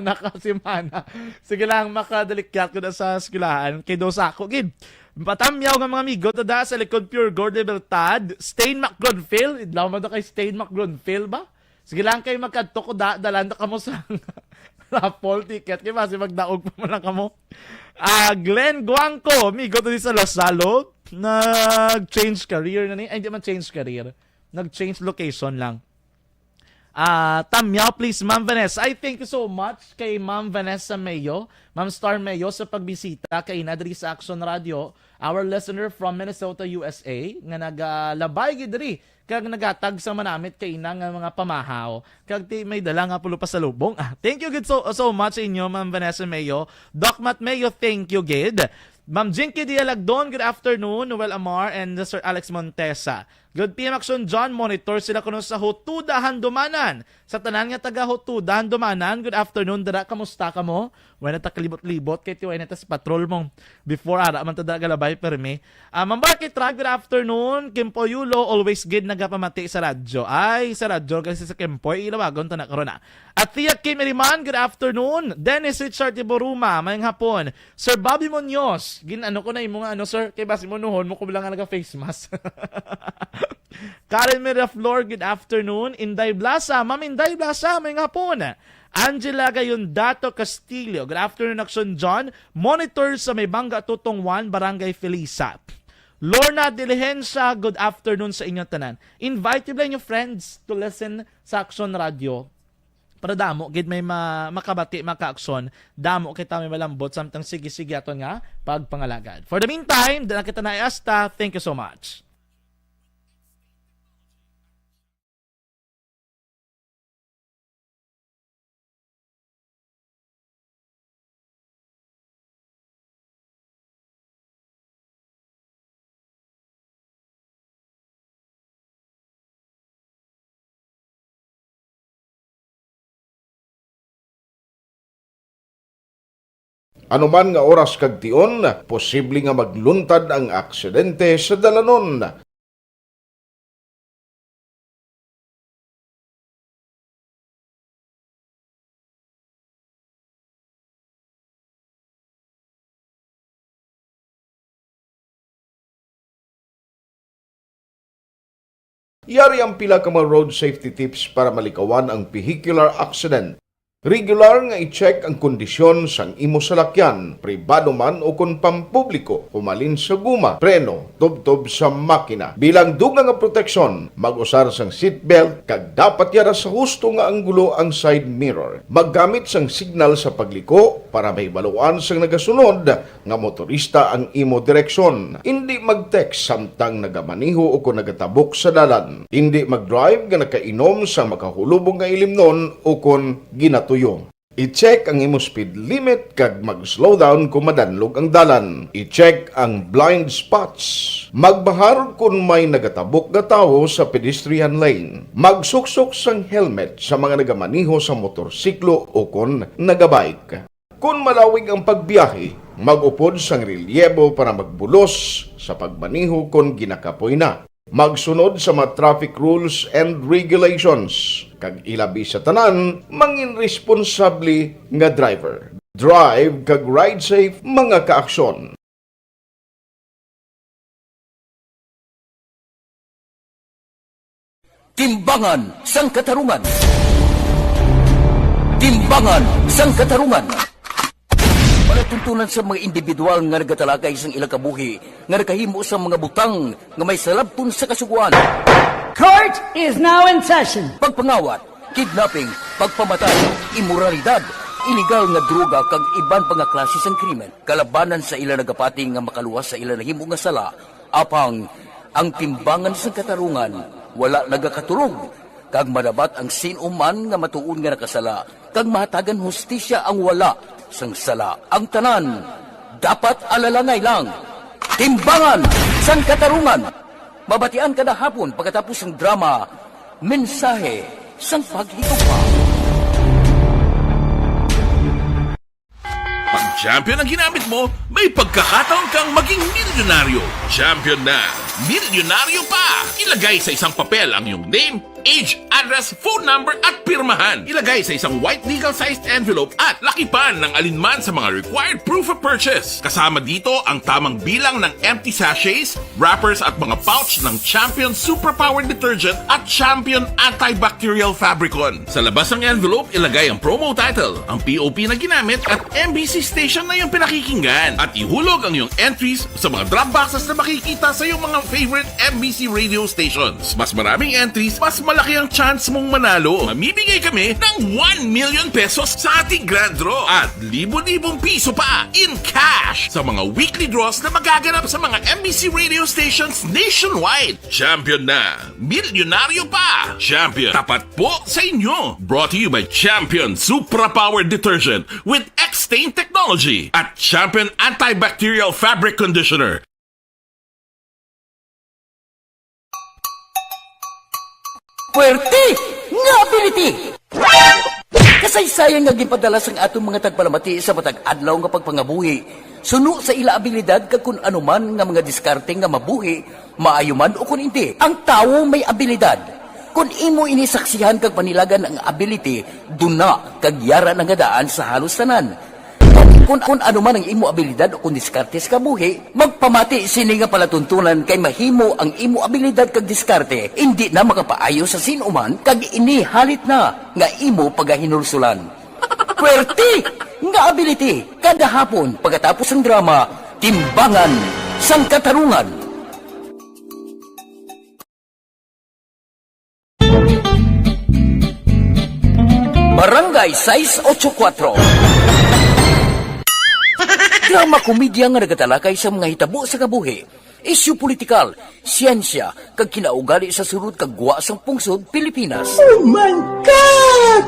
Nakasimana. Sige lang makadalikyat ko na sa skulahan kay Dosako gid. Patamyaw nga mga amigo, tada sa likod Pure Gold Libertad, Stain McGronfield, idlaw mo na kay Stain McGronfield ba? Sige lang kayo magkadto ko, dalanda ka mo sa raffle ticket, kaya basi magdaog pa mo lang ka mo. Glenn Guangco, amigo to di sa Lasalo, nag-change career na ni, ay hindi man change career, nag-change location lang. Tamyaw please Ma'am Vanessa. I thank you so much kay Ma'am Vanessa Mayo, Ma'am Star Mayo sa pagbisita kay Nadri sa Action Radio, our listener from Minnesota, USA, nga nagalabay gidri kag nagatag sa manamit kay ina nga mga pamahaw. Kag may dala nga pulo pa sa lubong. Thank you gid so much sa inyo Ma'am Vanessa Mayo. Doc Matt Mayo, thank you gid. Ma'am Jinky Dialagdon, good afternoon. Noel Amar and Sir Alex Montesa. Good PM Action John, monitor sila kuno sa Hutuda Handumanan. Sa tanan nga taga Hutuda Handumanan, good afternoon. Dara, kamusta ka mo? Wala na takalibot-libot kay tiway na ta sa patrol mo. Before ara man tada galabay permi. Ma'am Barkit Rag, good afternoon. Kimpo Yulo, always good nagapamati sa radyo. Ay, sa radyo kasi sa Kimpoy, ilawagon ta na karon na. At Tia Kim Eriman, good afternoon. Dennis Richard Iboruma, mayang hapon. Sir Bobby Munoz, ginano ko na yung mga sir, kay basi mo nuhon mo ko bilang nga naka-face mask. Karen Miraflor, good afternoon. Inday Blasa, Ma'am Inday Blasa, mayang hapon. Angela Gayondato Castillo, good afternoon Action John. Monitor sa May Bangga Tutong 1, Barangay Felisa. Lorna Diligencia, good afternoon sa inyong tanan. Invite yung inyong friends to listen sa Action Radio. Para damo, gid may makabati, maka-aksyon, damo kita may malambot, samtang sige-sige ato nga pagpangalagad. For the meantime, dala kita na iasta, thank you so much. Anuman nga oras kag tion, posible nga magluntad ang aksidente sa dalanon. Yari ang pila ka mga road safety tips para malikawan ang vehicular accident. Regular nga i-check ang kondisyon sang imo salakyan, pribado man o kung pampubliko, humalin sa guma, preno, tubtob sa makina. Bilang dugang nga proteksyon, mag-usar sang seatbelt, kag dapat yara sa husto nga anggulo ang side mirror. Maggamit sang signal sa pagliko para may baluan sang nagasunod nga motorista ang imo direksyon. Hindi mag-text samtang nagamaniho o kung nagatabok sa dalan. Hindi mag-drive nga nakainom sa makahulubong nga ilimnon o kung ginatuyo. I-check ang imo speed limit kag mag-slow down kung madanlog ang dalan. I-check ang blind spots. Magbahar kung may nagatabok nga tawo sa pedestrian lane. Magsuksok sang helmet sa mga nagamaniho sa motorsiklo o kung nagabike. Kung malawig ang pagbiyahe, mag-upod sang relyebo para magbulos sa pagmaniho kung ginakapoy na. Magsunod sa mga traffic rules and regulations. Kag ilabi sa tanan, mangin responsable nga driver. Drive kag ride safe mga kaaksyon. Timbangan sang katarungan. Timbangan sang katarungan. Palatuntunan sa mga individual nga nagatalakay sang ilang kabuhi, nga nakahimo sa mga butang nga may salabton sa kasuguan. Court is now in session. Pagpangawat, kidnapping, pagpamatay, imoralidad, illegal nga droga kag iban pa nga klase sang krimen. Kalabanan sa ilang nagapati nga makaluwas sa ilang nahimo nga sala, apang ang timbangan sang katarungan wala nagakaturog. Kag madabat ang sinuman nga matuon nga nakasala, kag mahatagan hustisya ang wala sang sala. Ang tanan, dapat alalangay lang. Timbangan sang katarungan. Mabatian kada hapon pagkatapos ng drama, mensahe sang paghigugma. Pag champion ang ginamit mo, may pagkakataon kang maging milyonaryo. Champion na, milyonaryo pa! Ilagay sa isang papel ang iyong name, age, address, phone number at pirmahan. Ilagay sa isang white legal-sized envelope at lakipan ng alinman sa mga required proof of purchase. Kasama dito ang tamang bilang ng empty sachets, wrappers at mga pouch ng Champion Superpower Detergent at Champion Antibacterial Fabricon. Sa labas ng envelope, ilagay ang promo title, ang POP na ginamit at MBC station na yung pinakikinggan. At ihulog ang iyong entries sa mga drop boxes na makikita sa iyong mga favorite MBC radio stations. Mas maraming entries, mas malaki ang chance mong manalo. Mamimigay kami ng 1 million pesos sa ating grand draw at libo-libong piso pa in cash sa mga weekly draws na magaganap sa mga MBC radio stations nationwide. Champion na, milyonaryo pa. Champion, tapat po sa inyo. Brought to you by Champion Superpower Detergent with X-Stain Technology at Champion Antibacterial Fabric Conditioner. Puwerte nga ability! Kasaysayan nga gipadala sang atong mga tagpalamati sa matag adlaw nga pagpangabuhi. Suno sa ila abilidad kag kun anuman nga mga diskarte nga mabuhi, maayo man o kun hindi. Ang tawo may abilidad. Kung imo inisaksihan kag panilagan ang ability, duna kag yara nga daan sa halos tanan. Kung ano man ang imo abilidad o kung diskarte sa kabuhi, magpamati sini nga palatuntunan kay mahimo ang imo abilidad kag diskarte, hindi na makapaayo sa sinuman kag inihalit na nga imo pagahinulsulan. Puwerte nga ability kada hapon pagkatapos ng drama, Timbangan sang Katarungan. Barangay 684. Drama komedya nga nagatalakay sa mga hitabo sa kabuhi, isyu politikal, siyensya, kag kinaugali sa surut kag guwa sang pungsod Pilipinas. Oh my God!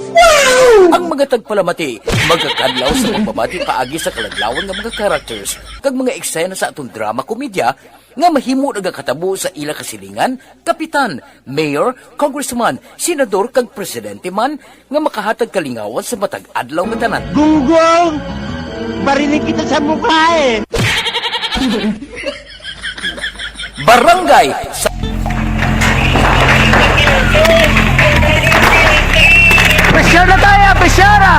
Wow! Ang mga tagpalamati, magkakadlaw sa pagbabati paagi sa kalaglawan ng mga characters, kag mga eksena sa atong drama komedya, nga mahimo nagakatabo sa ila kasilingan, kapitan, mayor, congressman, senador, kag presidente man, nga makahatag kalingawan sa matag adlaw nga tanan. Gunggong! Barinig kita sa mukha eh! Barangay sa... Presyon na tayo! Presyon na!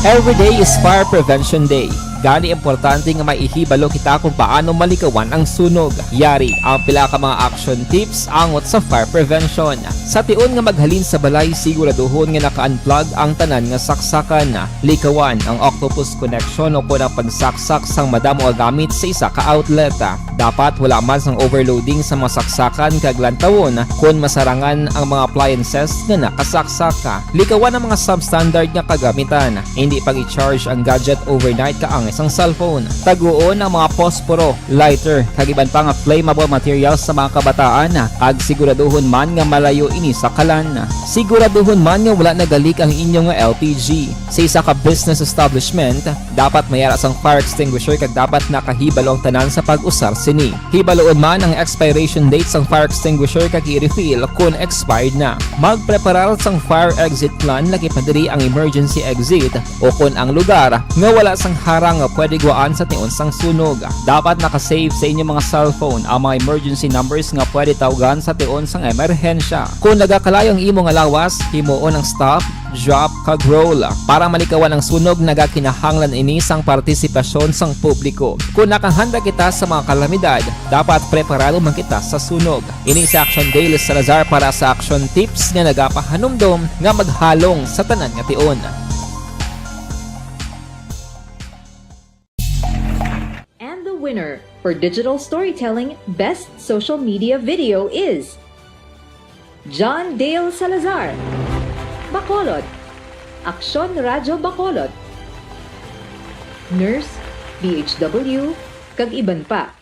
Every day is Fire Prevention Day. Gani importante nga maihibalo kita kung paano malikawan ang sunog. Yari ang pila ka mga action tips angot sa fire prevention. Sa tion nga maghalin sa balay, siguraduhon nga naka-unplug ang tanan nga saksakan. Likawan ang octopus connection o po ng pagsaksak sang madamo nga gamit sa isa ka outlet. Dapat wala man sang overloading sa mga saksakan kag lantawon kung masarangan ang mga appliances nga nakasaksaka. Likawan ang mga substandard nga kagamitan. Hindi pag i-charge ang gadget overnight kaang isang cellphone. Taguon ang mga posporo, lighter, kag iban pa nga flammable materials sa mga kabataan. Kag siguraduhon man nga malayo ini sa kalan. Siguraduhon man nga wala nagalik ang inyong LPG. Sa isa ka business establishment, dapat mayara sang fire extinguisher kag dapat nakahibalo ang tanan sa pag-usar sini. Hibaloon man ang expiration date sang fire extinguisher kag i-refill kung expired na. Magpreparar sang fire exit plan lagi padiri ang emergency exit o kung ang lugar nga wala sang harang nga pwede guaan sa tion sang sunog. Dapat nakasave sa inyong mga cellphone ang mga emergency numbers nga pwede tawagan sa tion sang emerhensya. Kung nagakalayo ang imong lawas, himuon ang stop, drop, kag roll. Para malikawan ang sunog, nagakinahanglan ini sang partisipasyon sang publiko. Kung nakahanda kita sa mga kalamidad, dapat preparado man kita sa sunog. Ini sa Action Daily Salazar para sa action tips nga nagapahanumdom nga maghalong sa tanan nga tion. And the winner for Digital Storytelling Best Social Media Video is John Dale Salazar, Bacolod, Aksyon Radyo Bacolod, Nurse, DHW, kag iban pa.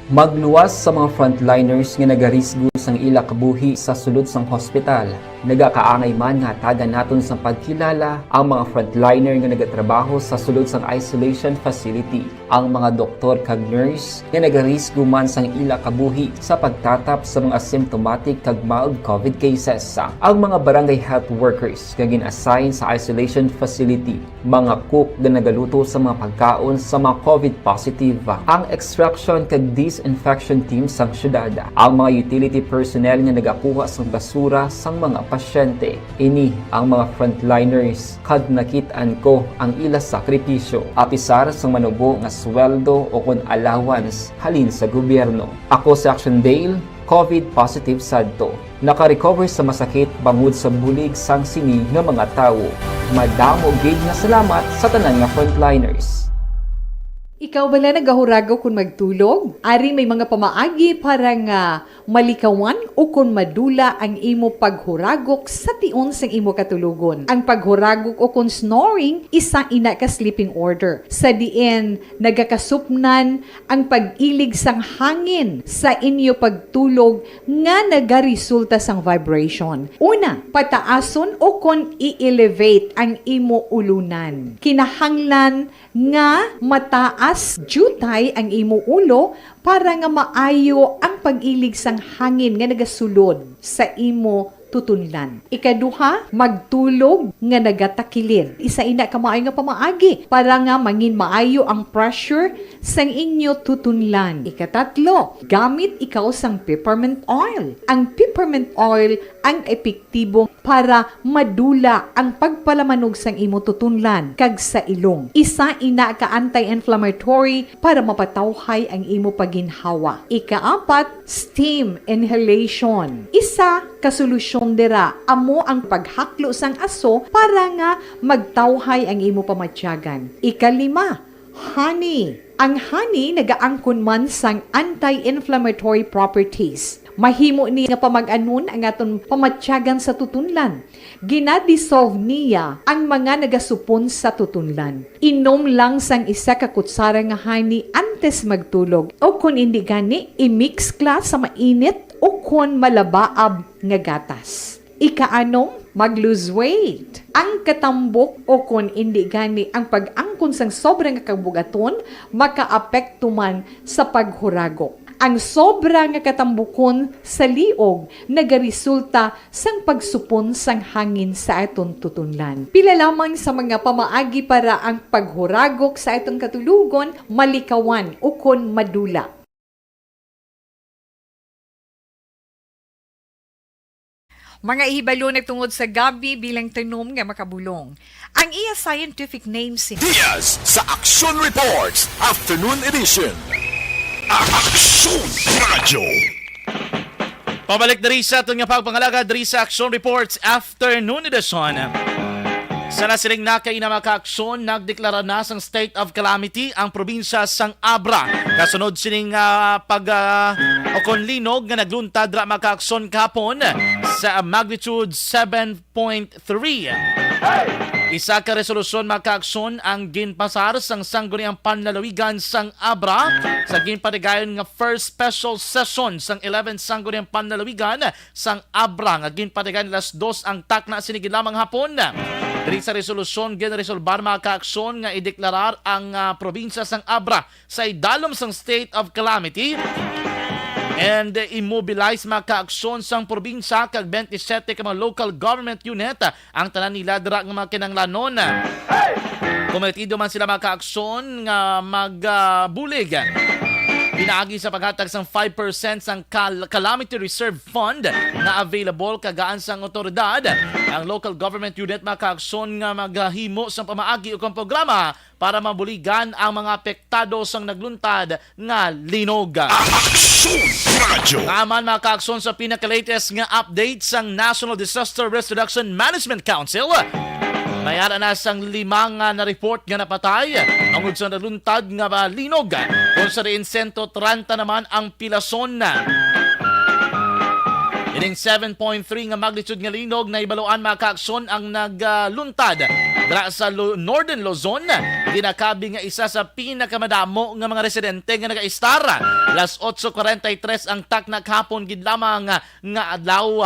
Magluwas sa mga frontliners nga nagarisgo sang ila kabuhi sa sulod sang hospital. Nagakaangay man nga tagan naton sang pagkilala ang mga frontliner nga nagatrabaho sa sulod sang isolation facility. Ang mga doktor kag nurse nga nagarisgo man sang ila kabuhi sa pagtatap sa mga asymptomatic kag mild COVID cases. Ang mga barangay health workers nga gin-assign sa isolation facility, mga cook nga nagaluto sa mga pagkaon sa mga COVID positive. Ang extraction kag disinfection team sang syudad, ang mga utility personnel nga nagakuha sang basura sang mga pasyente. Ini ang mga frontliners kad nakit-an ko ang ila sakripisyo apisar sang manubo nga sweldo o kun allowance halin sa gobyerno. Ako sa Action Dale, COVID positive sadto. Naka-recover sa masakit bangod sa bulig sang sini nga mga tawo. Madamo gid nga salamat sa tanan nga frontliners. Ikaw bala nagahurago kung magtulog? Ari may mga pamaagi para nga malikawan o kung madula ang imo paghuragok sa tion sang imo katulugon. Ang paghuragok o kung snoring, isa ina ka sleeping order. Sa diin, nagakasupnan ang pag-ilig sang hangin sa inyo pagtulog nga nagaresulta sang vibration. Una, pataason o kung i-elevate ang imo ulunan. Kinahanglan nga mataas jutay ang imo ulo para nga maayo ang pag-ilig sang hangin nga nagasulod sa imo tutunlan. Ikaduha, magtulog nga nagatakilin. Isa ina ka maayo nga pamaagi para nga mangin maayo ang pressure sang inyo tutunlan. Ikatatlo, gamit ikaw sang peppermint oil. Ang peppermint oil ang epektibo para madula ang pagpalamanog sang imo tutunlan kag sa ilong. Isa ina ka anti-inflammatory para mapatawhay ang imo paginhawa. Ikaapat, steam inhalation. Isa ka solusyon dira amo ang paghaklo sang aso para nga magtawhay ang imo pamatyagan. Ikalima, honey. Ang honey nagaangkon man sang anti-inflammatory properties. Mahimo ni nga pamag-anon ang aton pamatyagan sa tutunlan. Ginadissolve niya ang mga nagasupon sa tutunlan. Inom lang sang isa ka kutsara nga honey antes magtulog. O kung hindi gani, i-mix kla sa mainit o kung malabaab nga gatas. Ikaanong, mag-lose weight. Ang katambok o kung hindi gani ang pag-angkon sang sobrang kabugaton, makaapekto man sa paghuragok. Ang sobra nga katambukon sa liog nagaresulta sang pagsupon sang hangin sa aton tutunlan. Pila lamang sa mga pamaagi para ang paghuragok sa aton katulugon malikawan o kon madula. Mga ihibalo nagtungod sa gabi bilang tanom nga makabulong. Ang iya scientific name si Diaz sa Action Reports Afternoon Edition. Action Radio. Pabalik diri sa itong nga pagpangalaga diri sa Action Reports Afternoon Edition. Sana siling nakay na maka-aksyon, nagdeklara na sang state of calamity ang probinsya sang Abra. Kasunod sining pag-okonlinog nga nagluntad ra maka-aksyon kapon sa magnitude 7.3. Isa ka resolusyon maka-aksyon ang ginpasar sang sangguniang panlalawigan sang Abra sa ginpatigayon nga first special session sang 11 sangguniang panlalawigan sang Abra nga ginpatigayon alas 2 ang takna sinigid lamang hapon. Diri sa resolusyon ginresolbar maka-aksyon nga ideklarar ang probinsya sang Abra sa idalom sang state of calamity and immobilize maka-aksyon sang probinsya kag 27 ka mga local government unit ang tanan nila dira nga mga kinanglanon. Komitido man sila maka-aksyon nga magbulig. Pinaagi sa paghatag sang 5% sang Calamity Reserve Fund na available kagaan sang otoridad. Ang local government unit maka-aksyon nga maghimo sang pamaagi o kang programa para mabuligan ang mga apektado sang nagluntad nga linog. Aman maka-aksyon sa pinaka-latest nga update sang National Disaster Risk Reduction Management Council. Mayara na sang 5 na report nga napatay ang sa naluntad nga linog. Kung sa rin 130 naman ang pilason na. Ining 7.3 nga magnitude nga linog na ibaluan maka-aksyon ang nagluntad dra sa Northern Luzon. Ginakabi nga isa sa pinakamadamo nga mga residente nga nagaistar. Alas 8:43 ang taknak hapon gid lamang nga adlaw.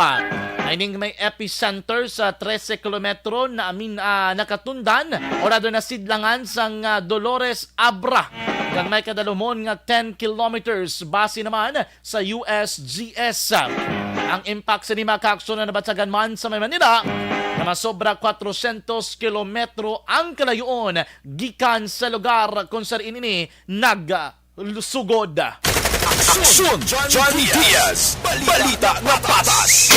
Ining may epicenter sa 13 kilometro na nakatundan o rado na sidlangan sang Dolores Abra. Kag may kadalumon nga 10 kilometers base naman sa USGS. Ang impact sa lima kaaksyon na nabatsagan man sa May Manila na masobra 400 kilometro ang kalayoon gikan sa lugar kung saan ini naglusugod. Aksyon Johnny Diaz, balita na patas.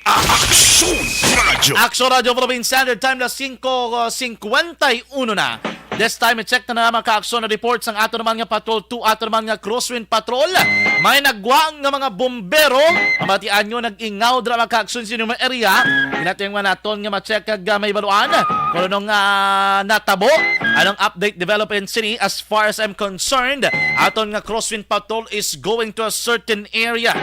Action Radio. Action Radio Philippine Standard Time na 5:51 na. This time, i-check na naman ka-aksyon na reports ang ato naman nga Patrol 2, ato naman nga Crosswind Patrol. May nagwaang nga mga bombero. Amatian nyo, nag-ingaw dra maka-aksyon sa inyong area. Inating nga naton nga ma-check kag may baluan. Kung anong natabo, anong update development city as far as I'm concerned, aton nga Crosswind Patrol is going to a certain area.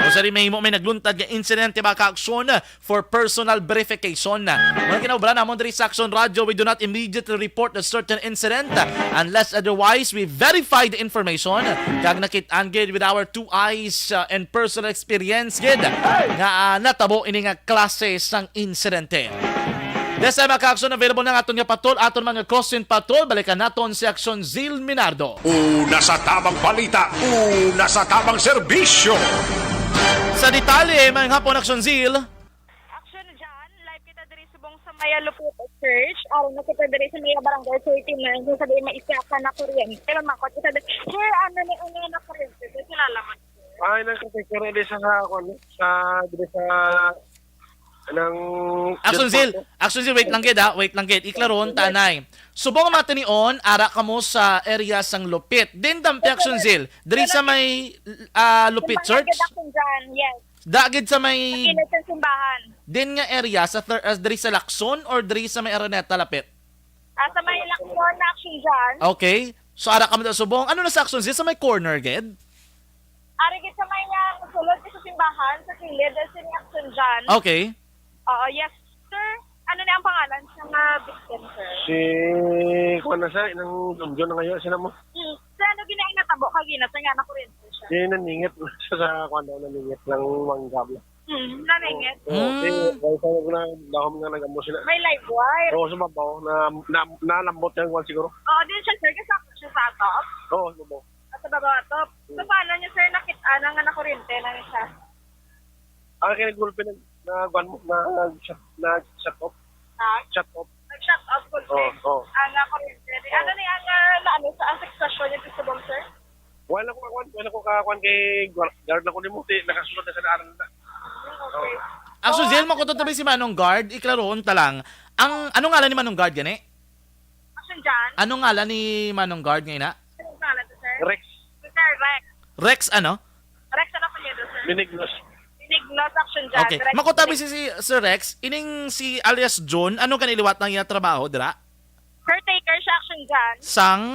Kung sa rin may nagluntad nga incident maka-aksyon for personal verification. Mga kinabra namon diri sa Action Radio, we do not immediately report a certain incident unless otherwise we verify the information kag nakit-an gid with our two eyes and personal experience gid nga natabo ini nga klase sang insidente. This time maka-aksyon available na aton nga patrol, aton mga Crosswind Patrol. Balikan naton si Action Zil Minardo. Una sa tamang balita, una sa tamang serbisyo. Sa detalye, mga hapon Action Zil. Maya Lupit Church, aron na kita diri sa Maya Barangay 39, kung sabihin may isa ka na kuryente. Pero makot kita diri, sir, ano ni una na kuryente? Sir, kilala mo. Ay, nang kasi diri sa diri sa Action Zil, wait lang gid, iklaron tanay. Subong matinion, ara kamo sa area sang Lupit. Din dampi Action Zil, diri sa may Lupit Church. Yes. Dagid sa may simbahan. Din nga area sa diri sa Lacson or diri sa may Araneta lapit? Sa may Lacson na Action dyan. Okay. So ara kamo subong. Ano na sa Action sa may corner gid? Ari gid sa may sulod sa simbahan sa kilid sa Action dyan. Okay. Yes, sir. Ano na ang pangalan sa mga victim, sir? Si kuan na siya inang dunjon na ngayon sila mo. Sir, ano ginaing natabo kagina sa nga na kuryente siya? Di naningit siya sa kuan daw naningit lang manggab. Naningit. Kaya na dahom nga nagamo sila. May live wire. Oo, sumabaw na nalambot yan kuan siguro. Din siya, sir. Kasama siya sa atop. Oo, sumabaw. At sa baba atop. So, paano niya, sir, nakita na nga na kuryente na siya? Kinagulpe na kuan mo na shut off. Shut off. Nag-shut off ko, sir. Oo. Ang kuryente. Ano niya ang sa sexual niya sa bong, sir? Wala ko kakuan kay guard na ko ni Muti, nakasunod na sa daanan na. Okay. Action Zil, makutot tabi si Manong Guard, iklaroon ta lang. Anong ngalan ni Manong Guard gani? Action dyan. Anong ngalan ni Manong Guard ngayon na? Anong pangalan to, sir? Rex. Sir, Rex. Rex ano? Rex, ano pa niya doon, sir? Benignos. Benignos action dyan. Okay. Rex. Makotabi si Sir Rex, ining si alias John, ano kaniliwat ng iya trabaho, dira? Caretaker siya action dyan. Sang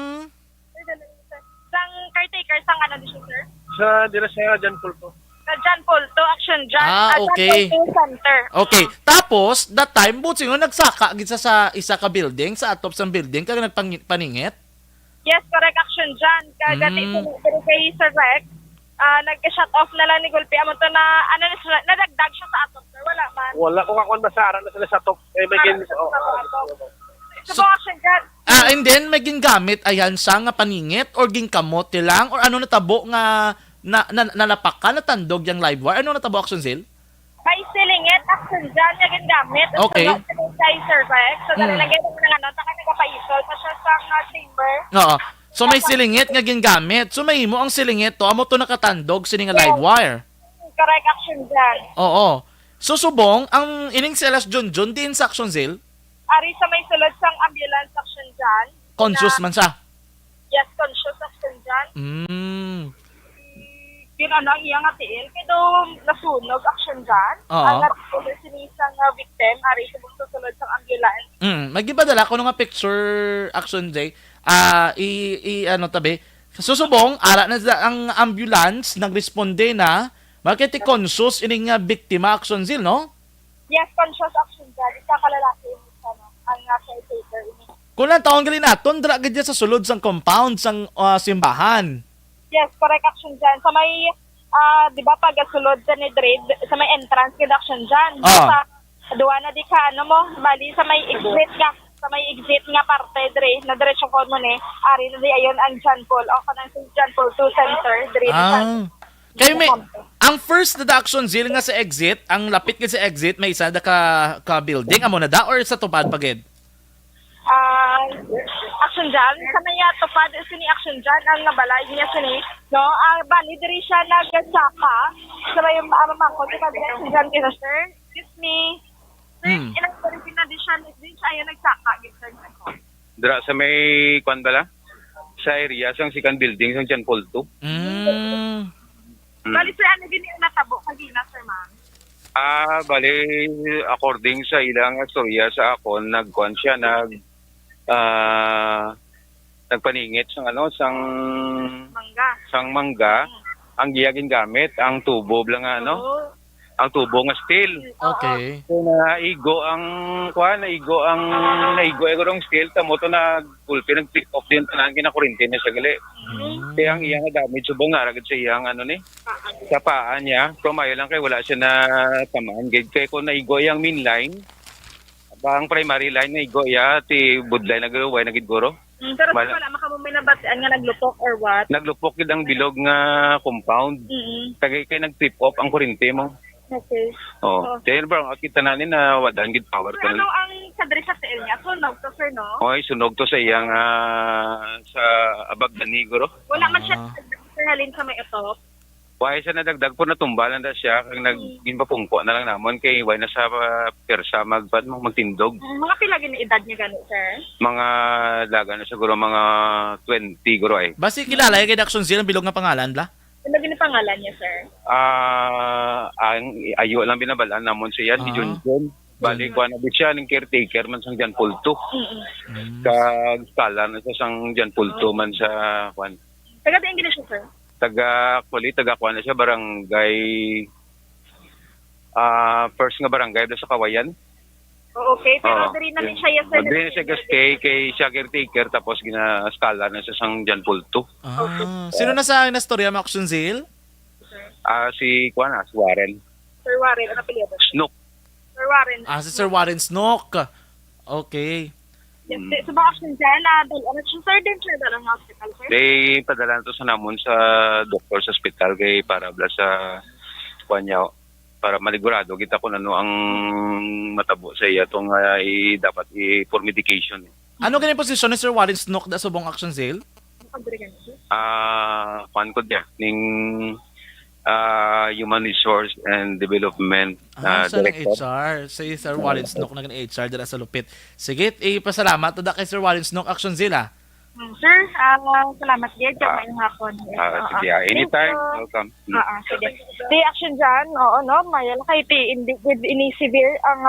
Sang caretaker, sang ano din siya, sir? Sa dira sa John Paul po. Sa John Paul to, action dyan. Okay. John Paul Center. Okay. Tapos, that time, buti nga nagsaka gisa sa isa ka building, sa atop sa building, kaya nagpaningit? Yes, correct action dyan. Kagati pero kay Sir Rex, nagka-shut off na lang ni Gulpi. Amo to na, nadagdag siya sa atom, sir. Wala man. Wala ko kakon basara na sila sa top. May So, action dyan. And then, may gingamit, ayan, sa nga paningit, or ginkamote lang, or ano natabo nga, nalapak ka, natandog yung live wire. Ano natabo, Action Zil? May silingit, action dyan, niya gingamit. Okay. So, kay Sir Rex. So, nalagay mo na nga, taka nagpapaisol pa siya sa chamber. Oo. So, may silingit nga gingamit. So, may mo ang silingit to, amo to nakatandog, sini nga live wire. Correct action dyan. Oo. So, subong, ang ining si Alas John din sa Action Zil, Ari sa may sulod sang ambulance action dyan. conscious man siya. Yes, conscious action dyan. Ang iyang atiil, kaya nasunog action dyan. Oo. Ang nasunog sinisang victim, ari sa susunod sang ambulance. Magibadala ko nga picture, Action Day, ano tabi, susubong, ara na ang ambulance, nagresponde na, bakit conscious ining biktima, Action Zil, no? Yes, conscious action dyan. Isa ka lalaki ang caretaker. Kung lang taon gali naton, dra gadya sa sulod sang compound, sang simbahan. Yes, correct action dyan. Sa may, di ba pag sulod dyan ni Dre, sa may entrance action dyan. Sa duwa na di ka, ano mo, bali sa may exit nga parte, Dre, na diretso ko mo ni, ari na di ayon ang John Paul, o kanang John Paul 2 Center, Dre. Kaya may, ang first na Action Zil nga sa exit, ang lapit nga sa exit, may isa na ka building, amo na da, or sa tupad pagid? Action dyan, sa may tupad, sini action dyan, ang nabalay niya sini, no, bali, diri siya nagsaka, sa may mamangkot, kasi action dyan kaya, sir, excuse me, sir, ilang pwede na di siya ayon nagsaka, sir, Dra sa may kwan bala? Sa area sang second building sang John Paul 2. Bali, sir, ano gini ang natabo kagina, sir, ma'am? Bali, according sa ilang istorya sa ako, nagkuan siya, nagpaningit sang mangga. Ang giyagin gamit, ang tubo lang ang tubo nga steel. Okay. So, naigo ang steel, tamo to nag-pulpi, nag-pick off din tanan, kinakurintin na siya gali. Kaya ang iyang damage, subong nga, ragad sa iyang, sa paan niya, kumayo lang kay wala siya na tamaan. Kaya kung naigo yung main line, ang primary line, naigo ti budlay, nagaway, nagidguro. Pero wala makamumay na batian nga naglupok or what? Naglupok yun ang bilog nga compound. Kaya nag-trip off ang kurinte mo. Okay. Dahil bro, kita nanin na wadan gid power ka. Ano ang sadri sa tail niya? Sunog to, sir, no? Oy, sunog to sa iyang sa abag na niguro. Wala man siya halin sa may utop. Why siya nadagdag po natumbalan na siya kang nagginpapungko na lang namon kay why na sa persa magtindog. Mga pila gini edad niya gani, sir? Mga daga na siguro mga 20 guro ay. Basi kilala kay Action Zil ang bilog nga pangalan la? Ano gini pangalan niya, sir? Ang ayo lang binabalaan namon siya si Junjun. Balik ko na siya ng caretaker man sang John Paul 2. Kag skala na sa sang John Paul 2 man sa kwan. Taga diin gini siya, sir? Taga kwan na siya barangay first nga barangay sa Kawayan. Okay, pero diri na siya yes, sir. Diri siya stay kay siya caretaker tapos gina-skala na sa sang John Paul 2. Sino na sa nastorya mo, Action Zil? Si Warren. Sir Warren, ano apelyido? Snook. Sir Warren. Si Sir Warren Snook. Okay. Yes, sa mga action dyan, sir, din siya dalang hospital, sir? They padala to sa namon sa doktor sa hospital kay para bla sa kanya para maligurado kita kung ano ang matabo sa iya itong dapat for medication. Ano ganyan posisyon ni Sir Warren Snook da subong Action Zil? Kwan ko niya, ning Human Resource and Development Sa ng Director. HR, si Sir Wallen Snook na HR dala sa lupit. Sige, pasalamat to da kay Sir Wallen Snook Action Zilla. Sir, salamat din sa ngayong hapon. Sige, anytime, welcome. Sige. Di action dyan, oo, no, mayal kay ini severe ang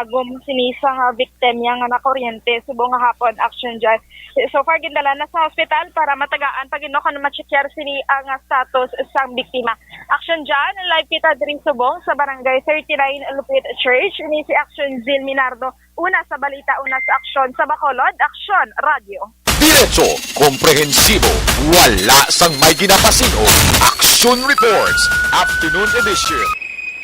agom sinisang victim yang na kuryente subong nga hapon action dyan. So far gindala na sa hospital para matagaan pag kan ma-checkar sini ang status sang biktima. Action dyan, live kita diri subong sa barangay 39 Lupit Church. Ini si Action Zil Minardo. Una sa balita, una sa aksyon sa Bacolod, Action Radio. Diretso, komprehensibo, wala sang may ginapasino. Action Reports, Afternoon Edition.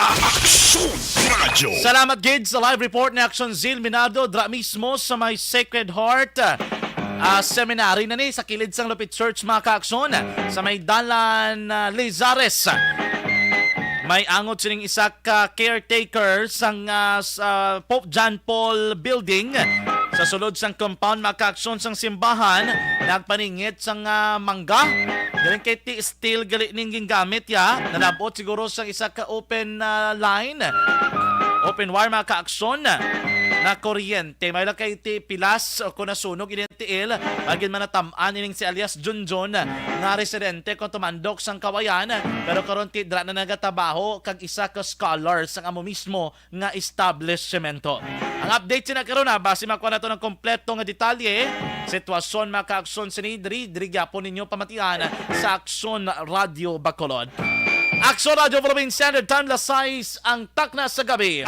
Action Radio. Salamat Gid sa live report ni Action Zil Minado dra mismo sa may Sacred Heart seminary na ni sa kilid sang Lupit Church mga ka-aksyon sa may Dalan Lizares. May angot sining isa ka caretaker sang Pope John Paul Building sa sulod sang compound maka-aksyon sang simbahan nagpaningit sang mangga galing kay steel gali ning gingamit ya nalabot siguro sang isa ka open line open wire maka-aksyon na kuryente. May lang kay ti pilas o kung nasunog initiil bagin man natamaan ining si alias Junjun nga residente kung tumandok sang kawayan pero karon ti dra na nagatabaho kag isa ka scholar sang amo mismo nga establishmento. Ang update sina karon base makuha nato ng kompleto nga detalye sitwasyon maka-aksyon sini diri gyapon ninyo pamatian sa Action Radio Bacolod. Action Radio Philippine Standard Time lasais ang takna sa gabi.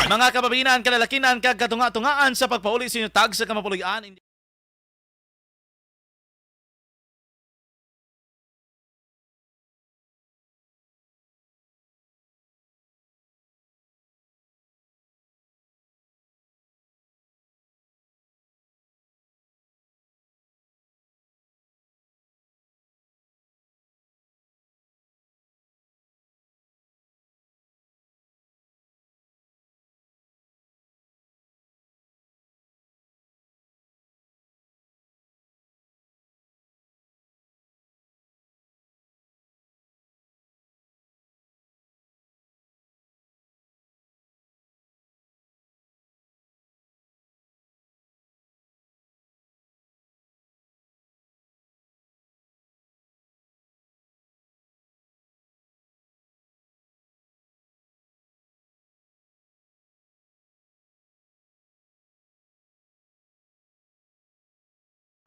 Mga kababayan, kalalakinan, kagkatunga-tungaan sa pagpauli sa inyo tag sa kamapulian.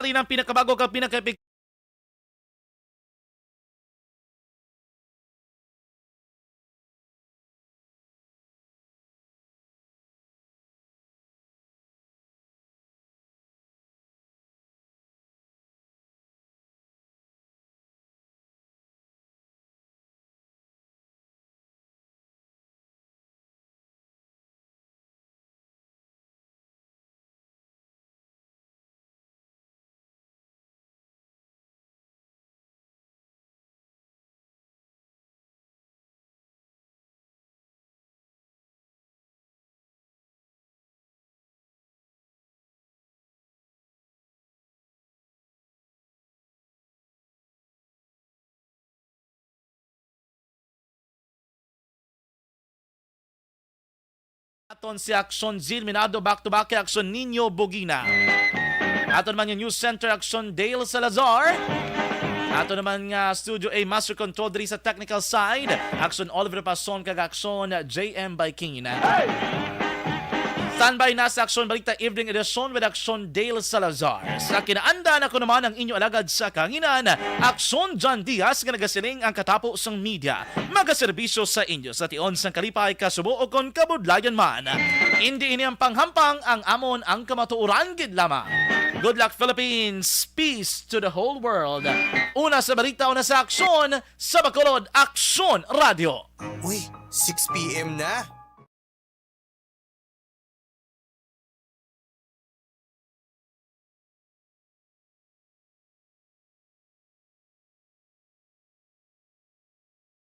Ng pinakabago kang pinakapig aton si Action Zil Minado back-to-back kay Action Nino Bogina. Aton naman yung News Center Action Dale Salazar. Aton naman nga Studio A Master Control diri sa technical side. Action Oliver Pason kag Action JM Biking. Standby na sa Action Balita Evening Edition with Action Dale Salazar. Sa kinaanda na ko naman ang inyo alagad sa kanginan, Action John Diaz nga nagasiling ang katapo sang media. Magaserbisyo sa inyo sa tion sang kalipay kasubo o kon kabudlayan man. Hindi ini ang panghampang ang amon ang kamatuoran gid lamang. Good luck Philippines, peace to the whole world. Una sa balita, una sa Action, sa Bacolod, Action Radio. Uy, 6 p.m. na.